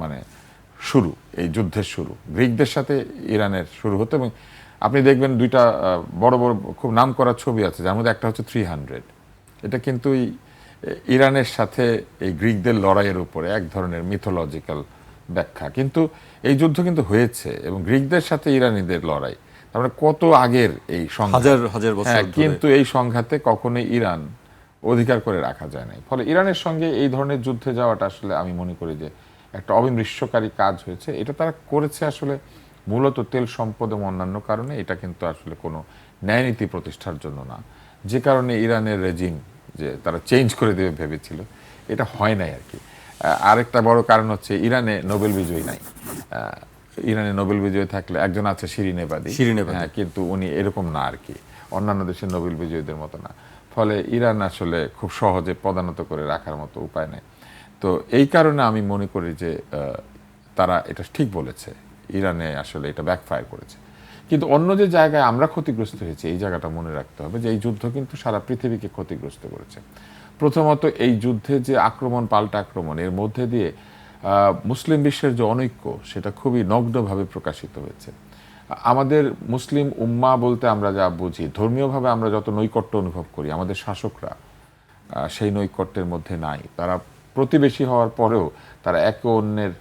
মানে শুরু, এই যুদ্ধের শুরু গ্রিকদের সাথে ইরানের শুরু হতো। এবং আপনি দেখবেন দুইটা বড় বড় খুব নাম করা ছবি আছে, যার মধ্যে একটা হচ্ছে 300। এটা কিন্তু ইরানের সাথে এই গ্রিকদের লড়াইয়ের উপরে এক ধরনের মিথোলজিক্যাল ব্যাখ্যা। কিন্তু এই যুদ্ধ কিন্তু হয়েছে, এবং গ্রিকদের সাথে ইরানিদের লড়াই, তারপরে কত আগের এই হাজার হাজার বছর ধরে। কিন্তু এই সংঘাতে কখনোই ইরান অধিকার করে রাখা যায় নাই। ফলে ইরানের সঙ্গে এই ধরনের যুদ্ধে যাওয়াটা আসলে আমি মনে করি যে একটা অবিমৃষ্যকারী কাজ হয়েছে। এটা তারা করেছে আসলে মূলত তেল সম্পদ এবং অন্যান্য কারণে। এটা কিন্তু আসলে কোনো ন্যায়নীতি প্রতিষ্ঠার জন্য না, যে কারণে ইরানের রেজিম যে তারা চেঞ্জ করে দেবে ভেবেছিল, এটা হয় নাই আর কি। আরেকটা বড় কারণ হচ্ছে ইরানে নোবেল বিজয়ী নাই। ইরানে নোবেল বিজয়ী থাকলে একজন আছে শিরিন এবাদি, হ্যাঁ, কিন্তু উনি এরকম না আর কি, অন্যান্য দেশের নোবেল বিজয়ীদের মতো না। ফলে ইরান আসলে খুব সহজে পদানত করে রাখার মতো উপায় নেই। তো এই কারণে আমি মনে করি যে তারা এটা ঠিক বলেছে, ইরানে আসলে এটা ব্যাকফায়ার করেছে। কিন্তু অন্য যে জায়গায় আমরা ক্ষতিগ্রস্ত হয়েছি, এই জায়গাটা মনে রাখতে হবে যে এই যুদ্ধ কিন্তু সারা পৃথিবীকে ক্ষতিগ্রস্ত করেছে। প্রথমত এই যুদ্ধে যে আক্রমণ, পাল্টা আক্রমণ, এর মধ্যে দিয়ে মুসলিম বিশ্বের যে অনৈক্য, সেটা খুবই নগ্নভাবে প্রকাশিত হয়েছে। আমাদের মুসলিম উম্মা বলতে আমরা যা বুঝি, ধর্মীয়ভাবে আমরা যত নৈকট্য অনুভব করি, আমাদের শাসকরা সেই নৈকট্যের মধ্যে নাই। তারা প্রতিবেশী হওয়ার পরেও তারা একে অন্যের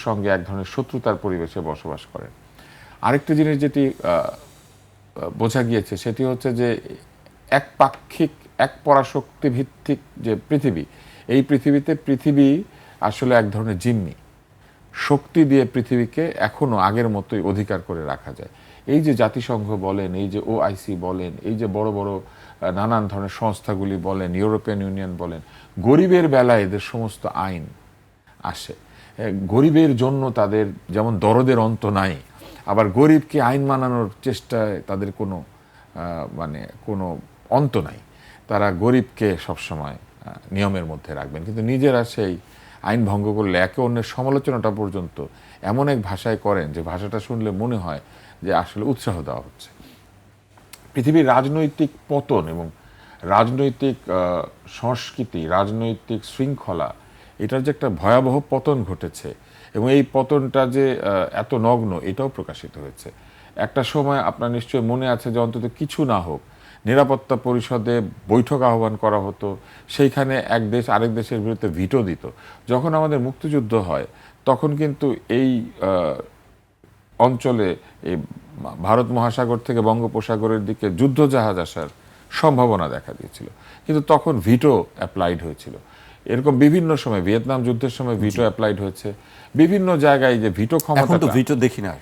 সঙ্গে এক ধরনের শত্রুতার পরিবেশে বসবাস করেন। আরেকটি জিনিস যেটি বোঝা গিয়েছে সেটি হচ্ছে যে একপাক্ষিক, এক পরাশক্তি ভিত্তিক যে পৃথিবী, এই পৃথিবীতে পৃথিবী আসলে এক ধরনের জিম্মি শক্তি দিয়ে পৃথিবীকে এখনো আগের মতোই অধিকার করে রাখা যায়। এই যে জাতিসংঘ বলেন, এই যে OIC বলেন, এই যে বড় বড় নানান ধরনের সংস্থাগুলি বলেন, ইউরোপিয়ান ইউনিয়ন বলেন, গরিবের বেলায় এদের সমস্ত আইন আসে। গরিবের জন্য তাদের যেমন দরদের অন্ত নাই, আবার গরিবকে আইন মানানোর চেষ্টায় তাদের কোনো কোনো অন্ত নাই। তারা গরিবকে সবসময় নিয়মের মধ্যে রাখবেন, কিন্তু নিজেরা সেই আইন ভঙ্গ করলে একে অন্যের সমালোচনাটা পর্যন্ত এমন এক ভাষায় করেন যে ভাষাটা শুনলে মনে হয় যে আসলে উৎসাহ দেওয়া হচ্ছে। পৃথিবীর রাজনৈতিক পতন এবং রাজনৈতিক সংস্কৃতি, রাজনৈতিক শৃঙ্খলা, এটার যে একটা ভয়াবহ পতন ঘটেছে, এবং এই পতনটা যে এত নগ্ন, এটাও প্রকাশিত হয়েছে। একটা সময় আপনার নিশ্চয়ই মনে আছে যে অন্তত কিছু না হোক নিরাপত্তা পরিষদে বৈঠক আহ্বান করা হতো, সেইখানে এক দেশ আরেক দেশের বিরুদ্ধে ভিটো দিত। যখন আমাদের মুক্তিযুদ্ধ হয় তখন কিন্তু এই অঞ্চলে, এই ভারত মহাসাগর থেকে বঙ্গোপসাগরের দিকে যুদ্ধজাহাজ আসার সম্ভাবনা দেখা দিয়েছিল, কিন্তু তখন ভিটো অ্যাপ্লাইড হয়েছিল। এরকম বিভিন্ন সময়, ভিয়েতনাম যুদ্ধের সময় ভিটো অ্যাপ্লাইড হয়েছে বিভিন্ন জায়গায়। যে ভিটো ক্ষমতা, তো ভিটো দেখি না,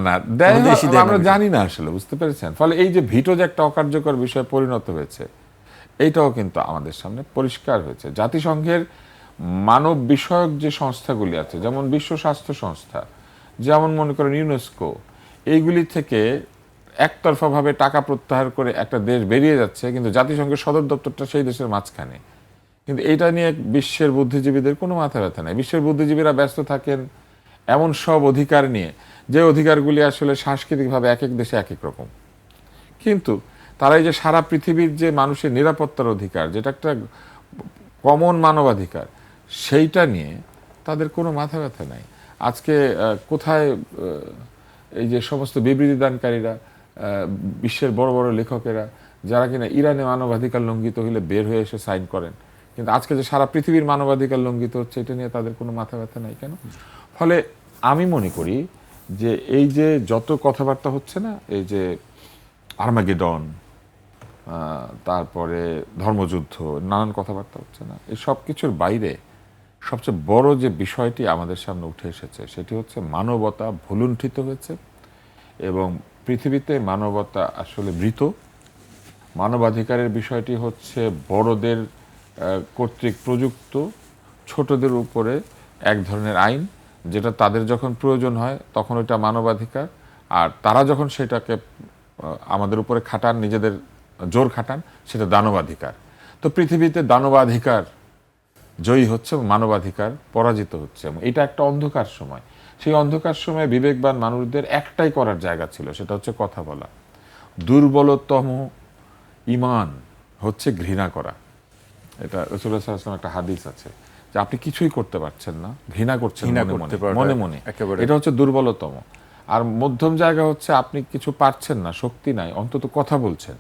না দেয় আমরা জানি না আসলে, বুঝতে পেরেছেন? ফলে এই যে ভিটো যে একটা অকার্যকর বিষয়ে পরিণত হয়েছে, এইটাও কিন্তু আমাদের সামনে পরিষ্কার হয়েছে। জাতিসংঘের মানব বিষয়ক যে সংস্থাগুলি আছে, যেমন বিশ্ব স্বাস্থ্য সংস্থা, যেমন মনে করেন ইউনেস্কো, এইগুলি থেকে একতরফাভাবে টাকা প্রত্যাহার করে একটা দেশ বেরিয়ে যাচ্ছে, কিন্তু জাতিসংঘের সদর দপ্তরটা সেই দেশের মাঝখানে। কিন্তু এটা নিয়ে বিশ্বের বুদ্ধিজীবীদের কোনো মাথা ব্যথা নেই। বিশ্বের বুদ্ধিজীবীরা ব্যস্ত থাকেন এমন সব অধিকার নিয়ে, যে অধিকারগুলি আসলে সাংস্কৃতিকভাবে এক এক দেশে এক এক রকম। কিন্তু তারা এই যে সারা পৃথিবীর যে মানুষের নিরাপত্তার অধিকার, যেটা একটা কমন মানবাধিকার, সেইটা নিয়ে তাদের কোনো মাথা ব্যথা নাই। আজকে কোথায় এই যে সমস্ত বিবৃতি দানকারীরা, বিশ্বের বড় বড় লেখকেরা, যারা কিনা ইরানে মানবাধিকার লঙ্ঘিত হলে বের হয়ে এসে সাইন করেন, কিন্তু আজকে যে সারা পৃথিবীর মানবাধিকার লঙ্ঘিত হচ্ছে এটা নিয়ে তাদের কোনো মাথা ব্যথা নাই কেন? ফলে আমি মনে করি যে এই যে যত কথাবার্তা হচ্ছে না, এই যে আর্মাগেডন, তারপরে ধর্মযুদ্ধ, নানান কথাবার্তা হচ্ছে না, এই সব কিছুর বাইরে সবচেয়ে বড় যে বিষয়টি আমাদের সামনে উঠে এসেছে সেটি হচ্ছে মানবতা ভুলুণ্ঠিত হয়েছে এবং পৃথিবীতে মানবতা আসলে মৃত। মানবাধিকারের বিষয়টি হচ্ছে বড়দের কর্তৃক প্রযুক্ত ছোটদের উপরে এক ধরনের আইন, যেটা তাদের যখন প্রয়োজন হয় তখন ওইটা মানবাধিকার, আর তারা যখন সেটাকে আমাদের উপরে খাটান, নিজেদের জোর খাটান, সেটা দানবাধিকার। তো পৃথিবীতে দানবাধিকার জয়ী হচ্ছে, মানবাধিকার পরাজিত হচ্ছে, এবং এটা একটা অন্ধকার সময়। সেই অন্ধকার সময়ে বিবেকবান মানুষদের একটাই করার জায়গা ছিল, সেটা হচ্ছে কথা বলা। দুর্বলতম ঈমান হচ্ছে ঘৃণা করা। এটা রাসূলুল্লাহ সাল্লাল্লাহু আলাইহি ওয়াসাল্লাম একটা হাদিস আছে যে আপনি কিছুই করতে পারছেন না, ঘৃণা করছেন মনে মনে, এটা হচ্ছে দুর্বলতম। আর মধ্যম জায়গা হচ্ছে আপনি কিছু পারছেন না, শক্তি নাই, অন্তত কথা বলছেন,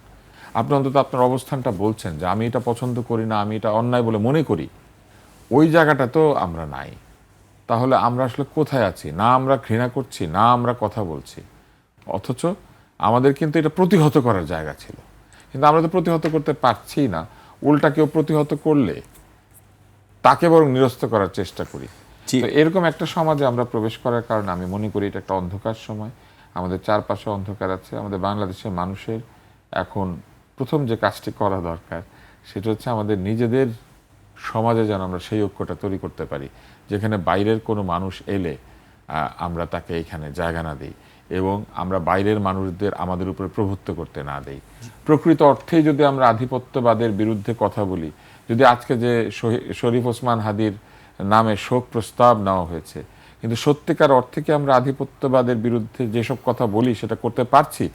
আপনি অন্তত আপনার অবস্থানটা বলছেন যে আমি এটা পছন্দ করি না, আমি এটা অন্যায় বলে মনে করি। ওই জায়গাটা তো আমরা নাই। তাহলে আমরা আসলে কোথায় আছি? না আমরা ঘৃণা করছি, না আমরা কথা বলছি, অথচ আমাদের কিন্তু এটা প্রতিহত করার জায়গা ছিল, কিন্তু আমরা তো প্রতিহত করতে পারছি না। উল্টা কেউ প্রতিহত করলে তাকে বরং নিরস্ত করার চেষ্টা করি। তো এরকম একটা সমাজে আমরা প্রবেশ করার কারণে আমি মনে করি এটা একটা অন্ধকার সময়, আমাদের চারপাশে অন্ধকার আছে। আমাদের বাংলাদেশের মানুষের এখন প্রথম যে কাজটি করা দরকার সেটা হচ্ছে আমাদের নিজেদের সমাজে যেন আমরা সেই ঐক্যটা তৈরি করতে পারি, যেখানে বাইরের কোনো মানুষ এলে আমরা তাকে এখানে জায়গা না দিই এবং আমরা বাইরের মানুষদের আমাদের উপরে প্রভুত্ব করতে না দেই। প্রকৃত অর্থেই যদি আমরা আধিপত্যবাদের বিরুদ্ধে কথা বলি, যদি আজকে যে শরীফ ওসমান হাদির নামে শোক প্রস্তাব নেওয়া হয়েছে, কিন্তু সত্যিকার অর্থে কি আমরা আধিপত্যবাদের বিরুদ্ধে যেসব কথা বলি সেটা করতে পারছি?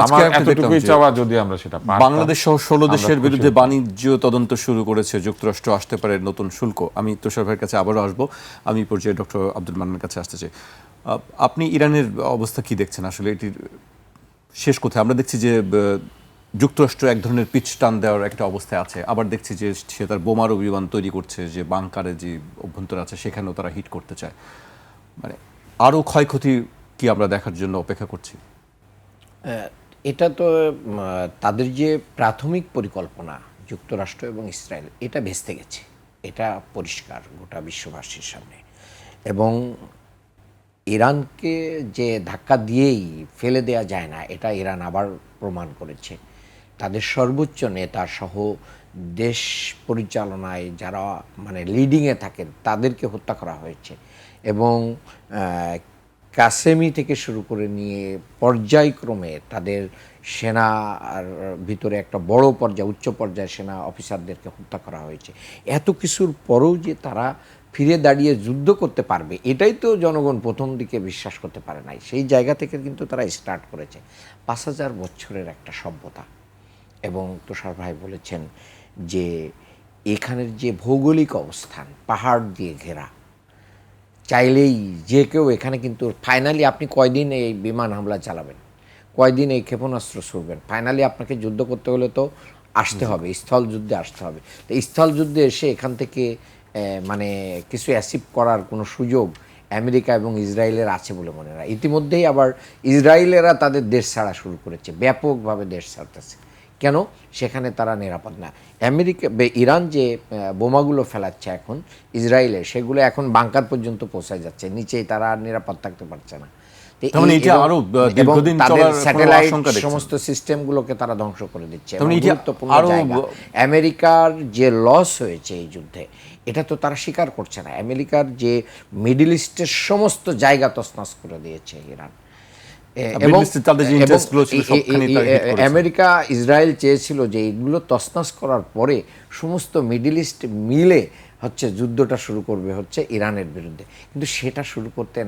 আমার এতটুকুই চাওয়া, যদি আমরা সেটা পারতাম। বাংলাদেশ সহ 16 দেশের বিরুদ্ধে বাণিজ্য তদন্ত শুরু করেছে যুক্তরাষ্ট্র, আসতে পারে নতুন শুল্ক। আমি তুষার ভাইয়ের কাছে আবারও আসবো, আমি পর্যায়ে ডক্টর আব্দুল মান্নানের কাছে আসতে চাই। আপনি ইরানের অবস্থা কি দেখছেন? আসলে এটির শেষ কোথায়? আমরা দেখছি যে যুক্তরাষ্ট্র এক ধরনের পিচ টান দেওয়ার একটা অবস্থায় আছে, আবার দেখছি যে সে তার বোমারু বিমান তৈরি করছে, যে বাংকারে যে অভ্যন্তর আছে সেখানেও তারা হিট করতে চায়। মানে আরও ক্ষয়ক্ষতি কি আমরা দেখার জন্য অপেক্ষা করছি? এটা তো তাদের যে প্রাথমিক পরিকল্পনা যুক্তরাষ্ট্র এবং ইসরায়েল, এটা ভেস্তে গেছে, এটা পরিষ্কার গোটা বিশ্ববাসীর সামনে। এবং ইরানকে যে ধাক্কা দিয়েই ফেলে দেয়া যায় না, এটা ইরান আবার প্রমাণ করেছে। তাদের সর্বোচ্চ নেতা সহ দেশ পরিচালনায় যারা মানে লিডিংয়ে থাকেন তাদেরকে হত্যা করা হয়েছে। এবং কাসেমি থেকে শুরু করে নিয়ে পর্যায়ক্রমে তাদের সেনার ভিতরে একটা বড় পর্যায়ে, উচ্চ পর্যায়ের সেনা অফিসারদেরকে হত্যা করা হয়েছে। এত কিছুর পরেও যে তারা ফিরে দাঁড়িয়ে যুদ্ধ করতে পারবে, এটাই তো জনগণ প্রথম দিকে বিশ্বাস করতে পারে নাই। সেই জায়গা থেকে কিন্তু তারা স্টার্ট করেছে 5000 বছরের একটা সভ্যতা। এবং তুষার ভাই বলেছেন যে এখানের যে ভৌগোলিক অবস্থান, পাহাড় দিয়ে ঘেরা, চাইলেই যে কেউ এখানে কিন্তু ফাইনালি আপনি কয়দিন এই বিমান হামলা চালাবেন, কয়দিন এই ক্ষেপণাস্ত্র ছুড়বেন, ফাইনালি আপনাকে যুদ্ধ করতে হলে তো আসতে হবে, স্থল যুদ্ধে আসতে হবে। তো স্থল যুদ্ধে এসে এখান থেকে মানে কিছু অ্যাচিভ করার কোনো সুযোগ আমেরিকা এবং ইসরায়েলের আছে বলে মনে হয়। ইতিমধ্যেই আবার ইসরায়েলেরা তাদের দেশ ছাড়া শুরু করেছে, ব্যাপকভাবে দেশ ছাড়তেছে। কেন? সেখানে তারা নিরাপদ না। ইরান যে বোমাগুলো ফেলাচ্ছে এখন ইসরায়েলে, সেগুলো এখন বাংকার পর্যন্ত পৌঁছায় যাচ্ছে, নিচেই তারা আর নিরাপদ থাকতে পারছে না। এবং তাদের স্যাটেলাইট সমস্ত সিস্টেমগুলোকে তারা ধ্বংস করে দিচ্ছে। গুরুত্বপূর্ণ জায়গা আমেরিকার যে লস হয়েছে এই যুদ্ধে, এটা তো তারা স্বীকার করছে না। আমেরিকার যে মিডল ইস্টের সমস্ত জায়গা তছনছ করে দিয়েছে ইরান। এবং আমেরিকা ইসরায়েল চেয়েছিল যে এইগুলো তছনছ করার পরে সমস্ত মিডল ইস্ট মিলে হচ্ছে যুদ্ধটা শুরু করবে হচ্ছে ইরানের বিরুদ্ধে, কিন্তু সেটা শুরু করতে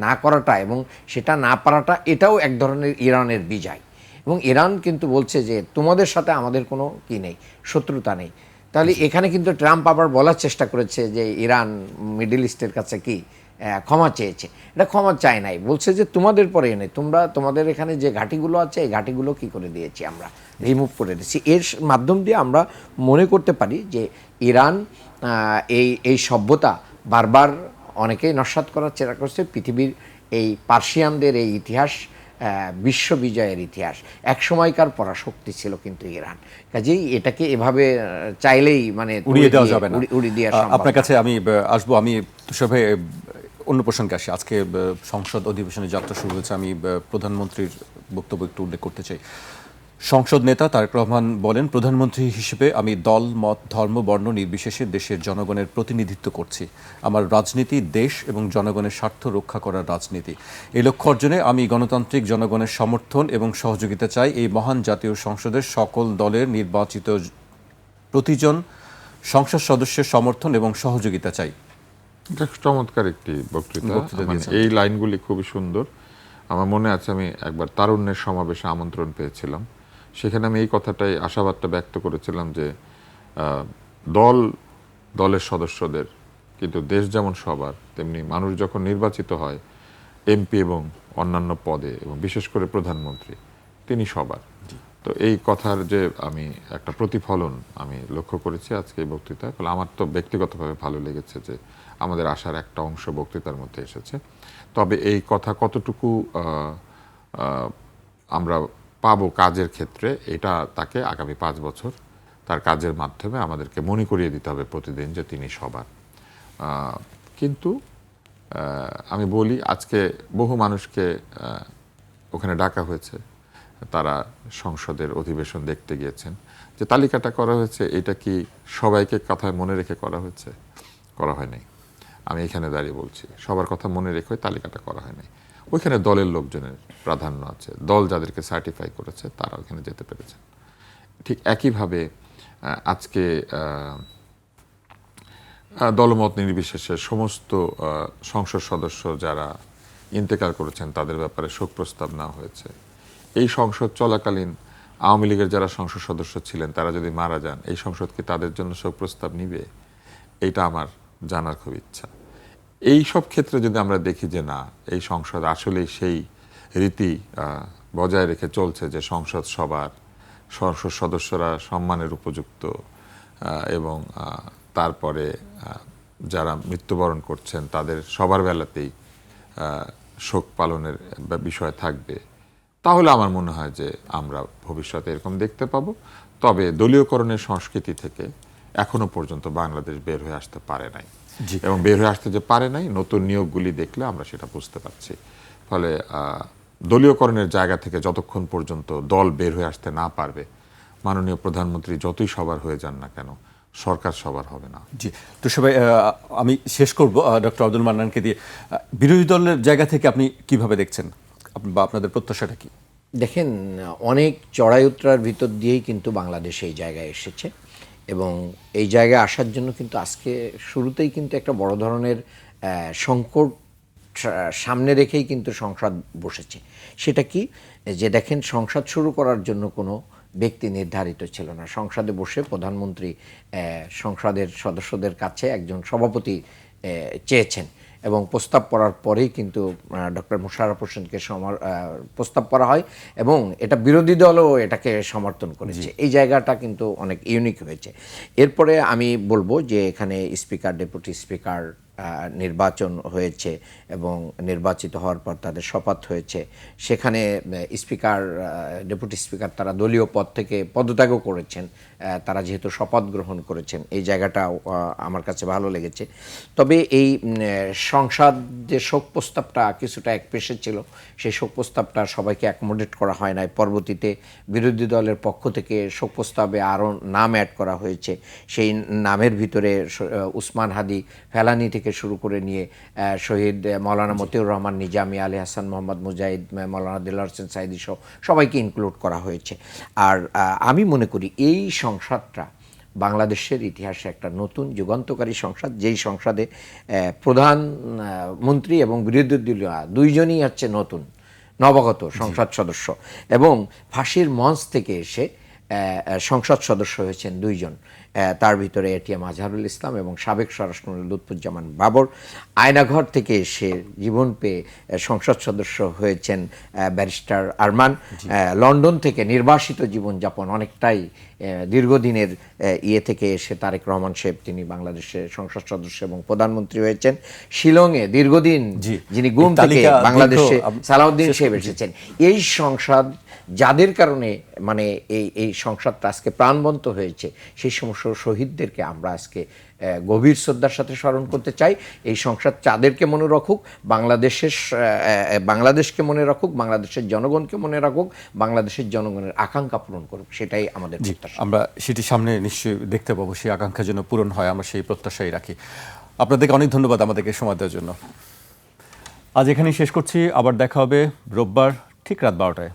না করাটা এবং সেটা না পারাটা, এটাও এক ধরনের ইরানের বিজয়। এবং ইরান কিন্তু বলছে যে তোমাদের সাথে আমাদের কোনো কি নেই, শত্রুতা নেই। তাহলে এখানে কিন্তু ট্রাম্প আবার বলার চেষ্টা করেছে যে ইরান মিডল ইস্টের কাছে কি ক্ষমা চেয়েছে। এটা ক্ষমা চায় নাই, বলছে যে তোমাদের পরে এনে তোমাদের এখানে যে ঘাঁটিগুলো আছে এই ঘাঁটিগুলো কী করে দিয়েছি, আমরা রিমুভ করে দিয়েছি। এর মাধ্যম দিয়ে আমরা মনে করতে পারি যে ইরান এই সভ্যতা বারবার অনেকেই নস্যাৎ করার চেষ্টা করছে। পৃথিবীর এই পার্সিয়ানদের এই ইতিহাস বিশ্ব বিজয়ের ইতিহাস, এক সময়কার পরাশক্তি ছিল কিন্তু ইরান। কাজেই এটাকে এভাবে চাইলেই মানে উড়িয়ে দেওয়া যাবে না। উড়িয়ে দেওয়া সম্ভব আপনার না। কাছে আমি আসবো। আমি তুষার ভাই অন্য প্রসঙ্গে আসি। আজকে সংসদ অধিবেশনের যাত্রা শুরু হয়েছে। আমি প্রধানমন্ত্রীর বক্তব্য একটু উল্লেখ করতে চাই। সংসদ নেতা তারেক রহমান বলেন, প্রধানমন্ত্রী হিসেবে আমি দল, মত, ধর্ম, বর্ণ নির্বিশেষে দেশের জনগণের প্রতিনিধিত্ব করছি। আমার রাজনীতি দেশ এবং জনগণের স্বার্থ রক্ষা করার রাজনীতি। এই লক্ষ্য অর্জনে আমি গণতান্ত্রিক জনগণের সমর্থন এবং সহযোগিতা চাই। এই মহান জাতীয় সংসদের সকল দলের নির্বাচিত প্রতিজন সংসদ সদস্যের সমর্থন এবং সহযোগিতা চাই। এটা চমৎকার একটি বক্তৃতা। মানে এই লাইনগুলি খুবই সুন্দর। আমার মনে আছে আমি একবার তারুণ্যের সমাবেশে আমন্ত্রণ পেয়েছিলাম, সেখানে আমি এই কথাটাই আশাবাদটা ব্যক্ত করেছিলাম যে দলের সদস্যদের, কিন্তু দেশ যেমন সবার, তেমনি মানুষ যখন নির্বাচিত হয় এমপি এবং অন্যান্য পদে, এবং বিশেষ করে প্রধানমন্ত্রী, তিনি সবার। তো এই কথার যে আমি একটা প্রতিফলন আমি লক্ষ্য করেছি আজকে এই বক্তৃতায়। ফলে আমার তো ব্যক্তিগতভাবে ভালো লেগেছে যে আমাদের আশার একটা অংশ বক্তৃতার মধ্যে এসেছে। তবে এই কথা কতটুকু আমরা পাবো কাজের ক্ষেত্রে, এটা তাকে আগামী 5 বছর তার কাজের মাধ্যমে আমাদেরকে মনে করিয়ে দিতে হবে প্রতিদিন যে তিনি সবার। কিন্তু আমি বলি, আজকে বহু মানুষকে ওখানে ডাকা হয়েছে, তারা সংসদের অধিবেশন দেখতে গিয়েছেন। যে তালিকাটা করা হয়েছে, এটা কি সবাইকে কথায় মনে রেখে করা হয়েছে? করা হয় নাই। আমি এখানে দাঁড়িয়ে বলছি, সবার কথা মনে রেখে তালিকাটা করা হয় নাই। ওইখানে দলের লোকজনের প্রাধান্য আছে, দল যাদেরকে সার্টিফাই করেছে তারা ওখানে যেতে পেরেছেন। ঠিক একইভাবে আজকে দলমত নির্বিশেষে সমস্ত সংসদ সদস্য যারা ইন্তেকাল করেছেন তাদের ব্যাপারে শোক প্রস্তাব নেওয়া হয়েছে। এই সংসদ চলাকালীন আওয়ামী লীগের যারা সংসদ সদস্য ছিলেন তারা যদি মারা যান, এই সংসদ কি তাদের জন্য শোক প্রস্তাব নিবে? এইটা আমার জানার খুব ইচ্ছা। এই সব ক্ষেত্রে যদি আমরা দেখি যে না, এই সংসদ আসলেই সেই রীতি বজায় রেখে চলছে যে সংসদ সবার, সংসদ সদস্যরা সম্মানের উপযুক্ত, এবং তারপরে যারা মৃত্যুবরণ করছেন তাদের সবার বেলাতেই শোক পালনের বিষয় থাকবে, তাহলে আমার মনে হয় যে আমরা ভবিষ্যতে এরকম দেখতে পাবো। তবে দলীয়করণের সংস্কৃতি থেকে এখনো পর্যন্ত বাংলাদেশ বের হয়ে আসতে পারে নাই, এবং বের হয়ে আসতে যে পারে নাই, নতুন নিয়োগগুলি দেখলে আমরা সেটা বুঝতে পারছি। ফলে দলীয়করণের জায়গা থেকে যতক্ষণ পর্যন্ত দল বের হয়ে আসতে না পারবে, মাননীয় প্রধানমন্ত্রী যতই সবার হয়ে যান না কেন, সরকার সবার হবে না। জি, তো সবাই আমি শেষ করব ডক্টর আব্দুল মান্নানকে দিয়ে। বিরোধী দলের জায়গা থেকে আপনি কিভাবে দেখছেন, বা আপনাদের প্রত্যাশাটা কি? দেখেন, অনেক চড়াই উতরার ভিতর দিয়েই কিন্তু বাংলাদেশ এই জায়গায় এসেছে, এবং এই জায়গায় আসার জন্য কিন্তু আজকে শুরুতেই কিন্তু একটা বড় ধরনের সংকট সামনে রেখেই কিন্তু সংসদ বসেছে। সেটা কি, যে দেখেন, সংসদ শুরু করার জন্য কোনো ব্যক্তি নির্ধারিত ছিল না। সংসদে বসে প্রধানমন্ত্রী সংসদের সদস্যদের কাছে একজন সভাপতি চেয়েছেন, এবং প্রস্তাব করার পরেই কিন্তু ডক্টর মোশাররফ হোসেনকে প্রস্তাব করা হয়, এবং এটা বিরোধী দলও এটাকে সমর্থন করেছে। এই জায়গাটা কিন্তু অনেক ইউনিক হয়েছে। এরপরে আমি বলবো যে এখানে স্পিকার, ডেপুটি স্পিকার নির্বাচন হয়েছে, এবং নির্বাচিত হওয়ার পর তাদের শপথ হয়েছে। সেখানে স্পিকার, ডেপুটি স্পিকার তারা দলীয় পদ থেকে পদত্যাগও করেছেন, তারা যেহেতু শপথ গ্রহণ করেছেন। এই জায়গাটাও আমার কাছে ভালো লেগেছে। তবে এই সংসদ যে শোক প্রস্তাবটা কিছুটা একপেশে ছিল, সেই শোক প্রস্তাবটা সবাইকে অ্যাকোমোডেট করা হয় নাই। পরবর্তীতে বিরোধী দলের পক্ষ থেকে শোক প্রস্তাবে আরও নাম অ্যাড করা হয়েছে। সেই নামের ভিতরে উসমান হাদি ফেলানি থেকে শুরু করে নিয়ে শহীদ মৌলানা মতিউর রহমান নিজামী, আলী হাসান মোহাম্মদ মুজাহিদ, মৌলানা দিলওয়ার হোসেন সাইদি সহ সবাইকে ইনক্লুড করা হয়েছে। আর আমি মনে করি এই সংসদটা বাংলাদেশের ইতিহাসে একটা নতুন যুগান্তকারী সংসদ, যেই সংসদে প্রধানমন্ত্রী এবং বিরোধী দলীয় দুইজনই হচ্ছে নবাগত সংসদ সদস্য, এবং ফাঁসির মঞ্চ থেকে এসে সংসদ সদস্য হয়েছেন 2 জন, তার ভিতরে এটিএম আজহারুল ইসলাম এবং সাবেক স্বরাষ্ট্রমন্ত্রী লুৎফুজ্জামান বাবর। আয়নাঘর থেকে এসে জীবন পেয়ে সংসদ সদস্য হয়েছেন ব্যারিস্টার আরমান। লন্ডন থেকে নির্বাসিত জীবনযাপন অনেকটাই দীর্ঘদিনের ইয়ে থেকে এসে তারেক রহমান সাহেব, তিনি বাংলাদেশের সংসদ সদস্য এবং প্রধানমন্ত্রী হয়েছেন। শিলংয়ে দীর্ঘদিন যিনি গুম থেকে বাংলাদেশে সালাউদ্দিন সাহেব এসেছেন। এই সংসদ যাদের কারণে মানে এই সংসদটা আজকে প্রাণবন্ত হয়েছে, সেই সমস্ত শহীদদেরকে আমরা আজকে গভীর শ্রদ্ধার সাথে স্মরণ করতে চাই। এই সংসদ তাদেরকে মনে রাখুক, বাংলাদেশকে মনে রাখুক, বাংলাদেশের জনগণকে মনে রাখুক, বাংলাদেশের জনগণের আকাঙ্ক্ষা পূরণ করুক, সেটাই আমাদের প্রত্যাশা। আমরা সেটি সামনে নিশ্চয়ই দেখতে পাবো, সেই আকাঙ্ক্ষা যেন পূরণ হয়, আমরা সেই প্রত্যাশাই রাখি। আপনাদেরকে অনেক ধন্যবাদ আমাদেরকে সময় দেওয়ার জন্য। আজ এখানেই শেষ করছি, আবার দেখা হবে রোববার ঠিক রাত 12টায়।